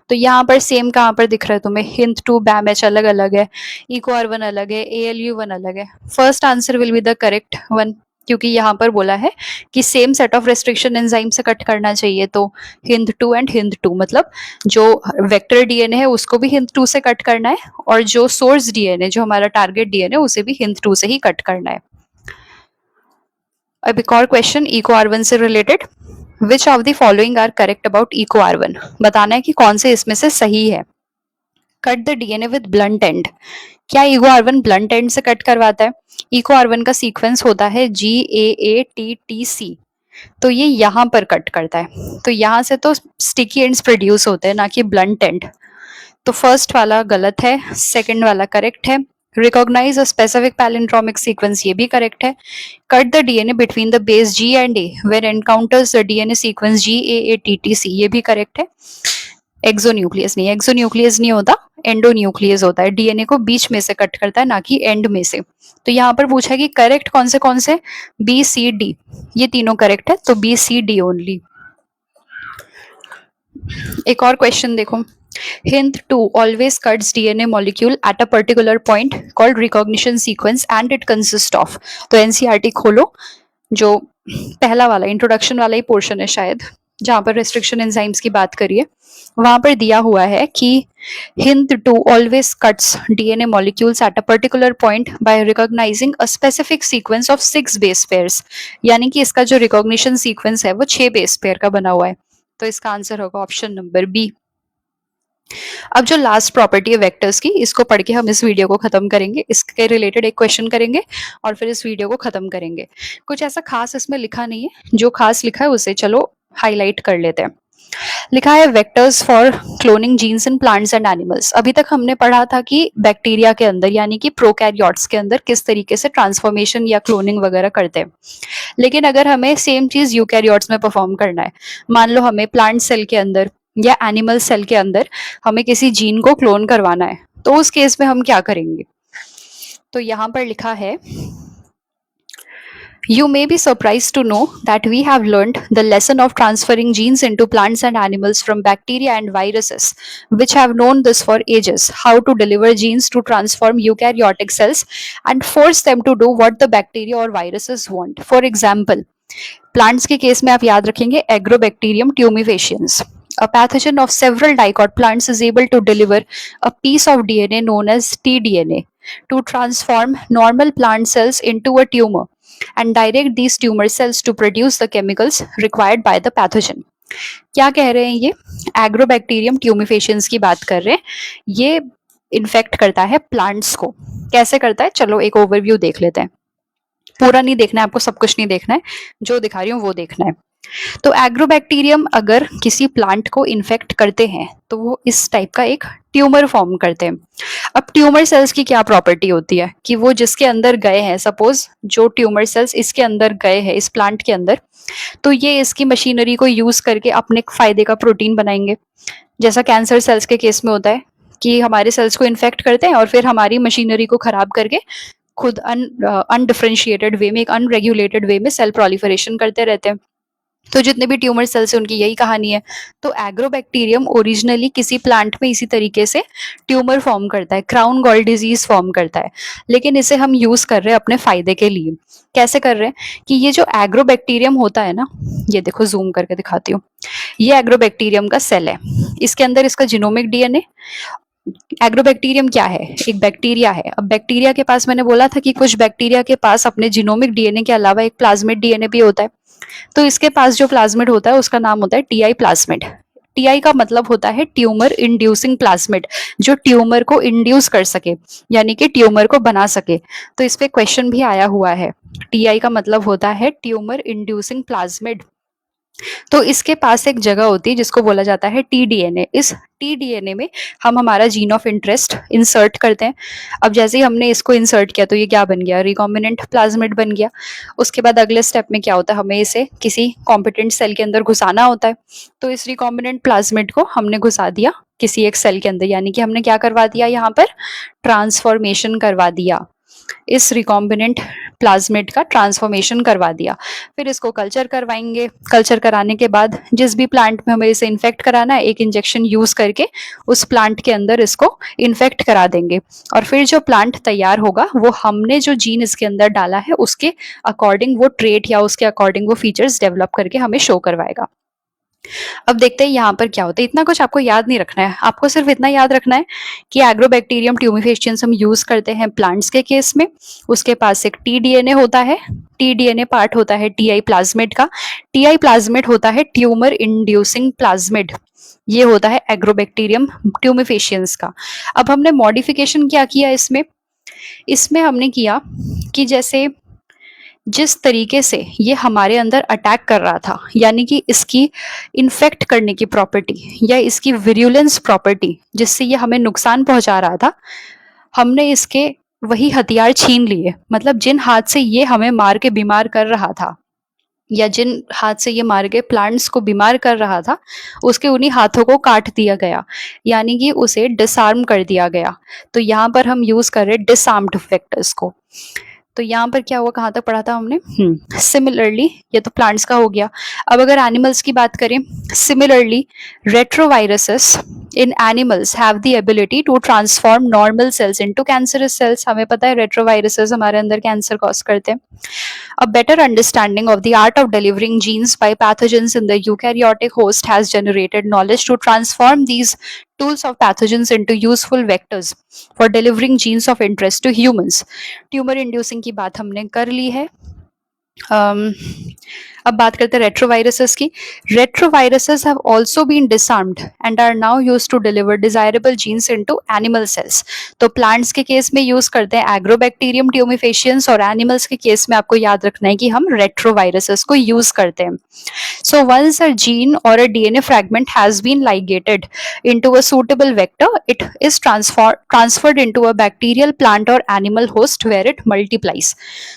तो यहाँ पर सेम कहाँ पर दिख रहा है तुम्हें, हिंद टू बैमेच अलग अलग है, इको आर वन अलग है, एएलयू वन अलग है। First answer will be the correct one, क्योंकि यहाँ पर बोला है कि same set of restriction enzyme से कट करना चाहिए। तो Hind two and Hind two मतलब जो वेक्टर डीएनए है उसको भी हिंद टू से कट करना है, और जो सोर्स डीएनए जो हमारा टारगेट डीएनए उसे भी हिंद टू से ही कट करना है। अब एक और क्वेश्चन इको आर वन से related, which of the following are correct about Eco R one, बताना है कि कौन से इसमें से सही है। Cut the DNA with blunt end, क्या Eco R one blunt end से कट करवाता है? इको आर वन का सीक्वेंस होता है GAATTC, तो ये यहाँ पर कट करता है। तो यहाँ से तो स्टिकी एंड्स प्रोड्यूस होते हैं, ना कि ब्लंट एंड। तो फर्स्ट वाला गलत है, सेकंड वाला करेक्ट है। Recognize a specific palindromic sequence, ये भी करेक्ट है। Cut the DNA between the base G and A when encounters the DNA sequence GAATTC, ये भी करेक्ट है। एक्सोन्यूक्लियस नहीं, एक्सोन्यूक्लियस नहीं होता, एंडोन्यूक्लियस होता है, डीएनए को बीच में से कट करता है ना कि एंड में से। तो यहाँ पर पूछा है कि करेक्ट कौन से B C D, ये तीनों करेक्ट है, तो BCD ओनली। एक और क्वेश्चन देखो, Hint 2 always cuts DNA molecule at a particular point called recognition sequence and it consists of, तो NCERT खोलो, जो पहला वाला इंट्रोडक्शन वाला ही पोर्शन है शायद, जहां पर रेस्ट्रिक्शन एंजाइम्स की बात करिए, वहां पर दिया हुआ है कि Hint 2 always cuts DNA molecules at a particular point by recognizing a specific sequence of 6 base pairs, यानी कि इसका जो रिकॉग्निशन सीक्वेंस है वो 6 बेस पेयर का बना हुआ है। तो इसका आंसर होगा ऑप्शन नंबर बी। अब जो लास्ट प्रॉपर्टी है वेक्टर्स की, इसको पढ़ के हम इस वीडियो को खत्म करेंगे, इसके रिलेटेड एक क्वेश्चन करेंगे और फिर इस वीडियो को खत्म करेंगे। कुछ ऐसा खास इसमें लिखा नहीं है, जो खास लिखा है उसे चलो हाईलाइट कर लेते हैं। लिखा है vectors for cloning genes in plants and animals. अभी तक हमने पढ़ा था कि बैक्टीरिया के अंदर यानी कि प्रोकैरियोट्स के अंदर किस तरीके से ट्रांसफॉर्मेशन या क्लोनिंग वगैरह करते हैं, लेकिन अगर हमें सेम चीज यूकैरियोट्स में परफॉर्म करना है, मान लो हमें प्लांट सेल के अंदर या एनिमल सेल के अंदर हमें किसी जीन को क्लोन करवाना है, तो उस केस में हम क्या करेंगे? तो यहाँ पर लिखा है, You may be surprised to know that we have learned the lesson of transferring genes into plants and animals from bacteria and viruses, which have known this for ages, how to deliver genes to transform eukaryotic cells and force them to do what the bacteria or viruses want. For example, plants के केस में आप याद रखेंगे Agrobacterium tumefaciens. A pathogen of several dicot plants is able to deliver a piece of DNA known as tDNA to transform normal plant cells into a tumor and direct these tumor cells to produce the chemicals required by the pathogen. क्या कह रहे हैं ये? एग्रोबैक्टीरियम ट्यूमिफेशियंस की बात कर रहे हैं। ये इन्फेक्ट करता है प्लांट्स को। कैसे करता है, चलो एक ओवरव्यू देख लेते हैं। पूरा नहीं देखना है आपको, सब कुछ नहीं देखना है, जो दिखा रही हूँ वो देखना है। तो एग्रोबैक्टीरियम अगर किसी प्लांट को इन्फेक्ट करते हैं तो वो इस टाइप का एक ट्यूमर फॉर्म करते हैं। अब ट्यूमर सेल्स की क्या प्रॉपर्टी होती है कि वो जिसके अंदर गए हैं, सपोज जो ट्यूमर सेल्स इसके अंदर गए हैं इस प्लांट के अंदर, तो ये इसकी मशीनरी को यूज करके अपने फायदे का प्रोटीन बनाएंगे। जैसा कैंसर सेल्स के केस में होता है कि हमारे सेल्स को इन्फेक्ट करते हैं और फिर हमारी मशीनरी को खराब करके खुद अनडिफरेंशिएटेड वे में, एक अनरेगुलेटेड वे में सेल प्रोलिफरेशन करते रहते हैं। तो जितने भी ट्यूमर सेल्स हैं उनकी यही कहानी है। तो एग्रोबैक्टीरियम ओरिजिनली किसी प्लांट में इसी तरीके से ट्यूमर फॉर्म करता है, क्राउन गॉल डिजीज फॉर्म करता है, लेकिन इसे हम यूज कर रहे हैं अपने फायदे के लिए। कैसे कर रहे हैं कि ये जो एग्रोबैक्टीरियम होता है ना, ये देखो जूम करके दिखाती हूँ, ये एग्रोबैक्टीरियम का सेल है, इसके अंदर इसका जीनोमिक डीएनए। एग्रोबैक्टीरियम क्या है? एक बैक्टीरिया है। अब बैक्टीरिया के पास मैंने बोला था कि कुछ बैक्टीरिया के पास अपने जीनोमिक डीएनए के अलावा एक प्लाज्मिड डीएनए भी होता है। तो इसके पास जो प्लाज्मिड होता है उसका नाम होता है टीआई प्लाज्मिड। टीआई का मतलब होता है ट्यूमर इंड्यूसिंग प्लाज्मिड, जो ट्यूमर को इंड्यूस कर सके यानी कि ट्यूमर को बना सके। तो इस पे क्वेश्चन भी आया हुआ है। टीआई का मतलब होता है ट्यूमर इंड्यूसिंग प्लाज्मिड। तो इसके पास एक जगह होती है जिसको बोला जाता है टीडीएनए। इस टीडीएनए में हम हमारा जीन ऑफ इंटरेस्ट इंसर्ट करते हैं। अब जैसे ही हमने इसको इंसर्ट किया तो ये क्या बन गया? रिकॉम्बिनेंट प्लाज्मिड बन गया। उसके बाद अगले स्टेप में क्या होता है, हमें इसे किसी कॉम्पिटेंट सेल के अंदर घुसाना होता है। तो इस रिकॉम्बिनेंट प्लाज्मिड को हमने घुसा दिया किसी एक सेल के अंदर, यानी कि हमने क्या करवा दिया, यहाँ पर ट्रांसफॉर्मेशन करवा दिया। इस रिकॉम्बिनेंट प्लाज्मिड का ट्रांसफॉर्मेशन करवा दिया। फिर इसको कल्चर करवाएंगे। कल्चर कराने के बाद जिस भी प्लांट में हमें इसे इन्फेक्ट कराना है, एक इंजेक्शन यूज करके उस प्लांट के अंदर इसको इन्फेक्ट करा देंगे। और फिर जो प्लांट तैयार होगा वो हमने जो जीन इसके अंदर डाला है उसके अकॉर्डिंग वो ट्रेट या उसके अकॉर्डिंग वो फीचर्स डेवलप करके हमें शो करवाएगा। अब देखते हैं यहाँ पर क्या होता है। इतना कुछ आपको याद नहीं रखना है, आपको सिर्फ इतना याद रखना है कि एग्रोबैक्टीरियम ट्यूमिफेशियंस हम यूज करते हैं प्लांट्स के केस में। उसके पास एक टीडीएनए होता है, टीडीएनए पार्ट होता है टीआई प्लाज्मिड का, टीआई प्लाज्मिड होता है ट्यूमर इंड्यूसिंग प्लाज्मिड। ये होता है एग्रोबैक्टीरियम ट्यूमिफेशियंस का। अब हमने मॉडिफिकेशन क्या किया इसमें, इसमें हमने किया कि जैसे जिस तरीके से ये हमारे अंदर अटैक कर रहा था, यानी कि इसकी इन्फेक्ट करने की प्रॉपर्टी या इसकी विरुलेंस प्रॉपर्टी जिससे ये हमें नुकसान पहुंचा रहा था, हमने इसके वही हथियार छीन लिए। मतलब जिन हाथ से ये हमें मार के बीमार कर रहा था या जिन हाथ से ये मार के प्लांट्स को बीमार कर रहा था, उसके उन्हीं हाथों को काट दिया गया, यानी कि उसे डिसआर्म कर दिया गया। तो यहाँ पर हम यूज कर रहे डिसआर्म्ड वेक्टर्स को। तो यहाँ पर क्या हुआ, कहाँ तक पढ़ा था हमने? सिमिलरली ये तो प्लांट्स का हो गया। अब अगर एनिमल्स की बात करें, similarly retroviruses in animals have the ability to transform normal cells into cancerous cells. हमें पता है रेट्रोवायरसेस हमारे अंदर कैंसर कॉज करते हैं। A better understanding of the art of delivering genes by pathogens in the eukaryotic host has generated knowledge to transform these tools of pathogens into useful vectors for delivering genes of interest to humans. Tumour inducing की बात हमने कर ली है। अब बात करते हैं रेट्रोवायरसेस की। Retroviruses have also been disarmed and are now used to deliver desirable genes into animal cells. तो प्लांट्स के केस में यूज करते हैं एग्रोबैक्टीरियम ट्यूमिफेशियंस, और एनिमल्स के केस में आपको याद रखना है कि हम रेट्रोवायरसेस को यूज करते हैं। So once a gene or a DNA fragment has been ligated into a suitable vector, it is transferred into a bacterial, plant or animal host where it multiplies.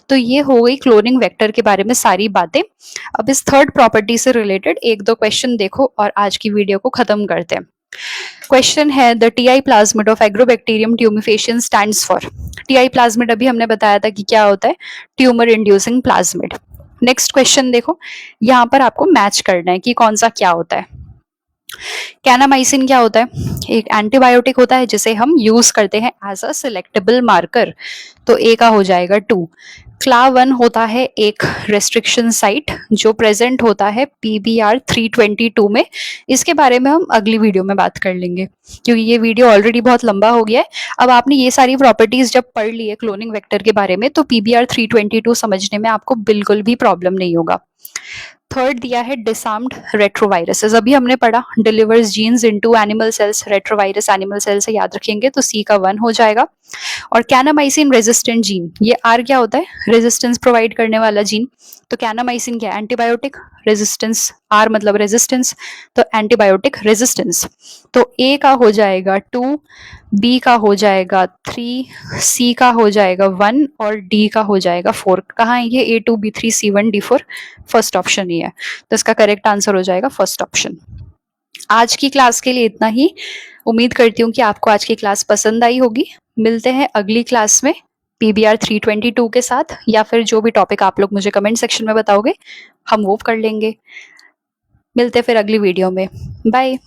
तो ये हो गई क्लोनिंग वेक्टर के बारे में सारी बातें। अब इस थर्ड प्रॉपर्टी से रिलेटेड एक दो क्वेश्चन देखो और आज की वीडियो को खत्म करते हैं। क्वेश्चन है the TI plasmid of agrobacterium tumefaciens stands for. TI plasmid अभी हमने बताया था कि क्या होता है, tumour inducing plasmid. Next question देखो, यहाँ पर आपको मैच करना है कि कौन सा क्या होता है। कैनामाइसिन क्या होता है? एक एंटीबायोटिक होता है जिसे हम यूज करते हैं एज अ सिलेक्टेबल मार्कर, तो ए का हो जाएगा 2। क्ला1 होता है एक रेस्ट्रिक्शन साइट जो प्रेजेंट होता है PBR 322 में। इसके बारे में हम अगली वीडियो में बात कर लेंगे क्योंकि ये वीडियो ऑलरेडी बहुत लंबा हो गया है। अब आपने ये सारी प्रॉपर्टीज जब पढ़ ली है क्लोनिंग वेक्टर के बारे में, तो PBR 322 समझने में आपको बिल्कुल भी प्रॉब्लम नहीं होगा। थर्ड दिया है डिसआर्म्ड रेट्रोवायरसेस, अभी हमने पढ़ा delivers genes into animal cells, retrovirus animal cell से याद रखेंगे तो सी का 1 हो जाएगा। और कैनामाइसिन रेजिस्टेंट जीन, ये आर क्या होता है? रेजिस्टेंस प्रोवाइड करने वाला जीन। तो कैनामाइसिन क्या है? एंटीबायोटिक, रेजिस्टेंस, आर मतलब रेजिस्टेंस, तो एंटीबायोटिक रेजिस्टेंस। तो ए का हो जाएगा 2, बी का हो जाएगा 3, सी का हो जाएगा 1 और डी का हो जाएगा 4। कहाँ है ये? A2 B3 C1 D4, first option ही है। तो इसका करेक्ट आंसर हो जाएगा फर्स्ट ऑप्शन। आज की क्लास के लिए इतना ही। उम्मीद करती हूँ कि आपको आज की क्लास पसंद आई होगी। मिलते हैं अगली क्लास में PBR 322 के साथ, या फिर जो भी टॉपिक आप लोग मुझे कमेंट सेक्शन में बताओगे हम वो कर लेंगे। मिलते हैं फिर अगली वीडियो में। बाय।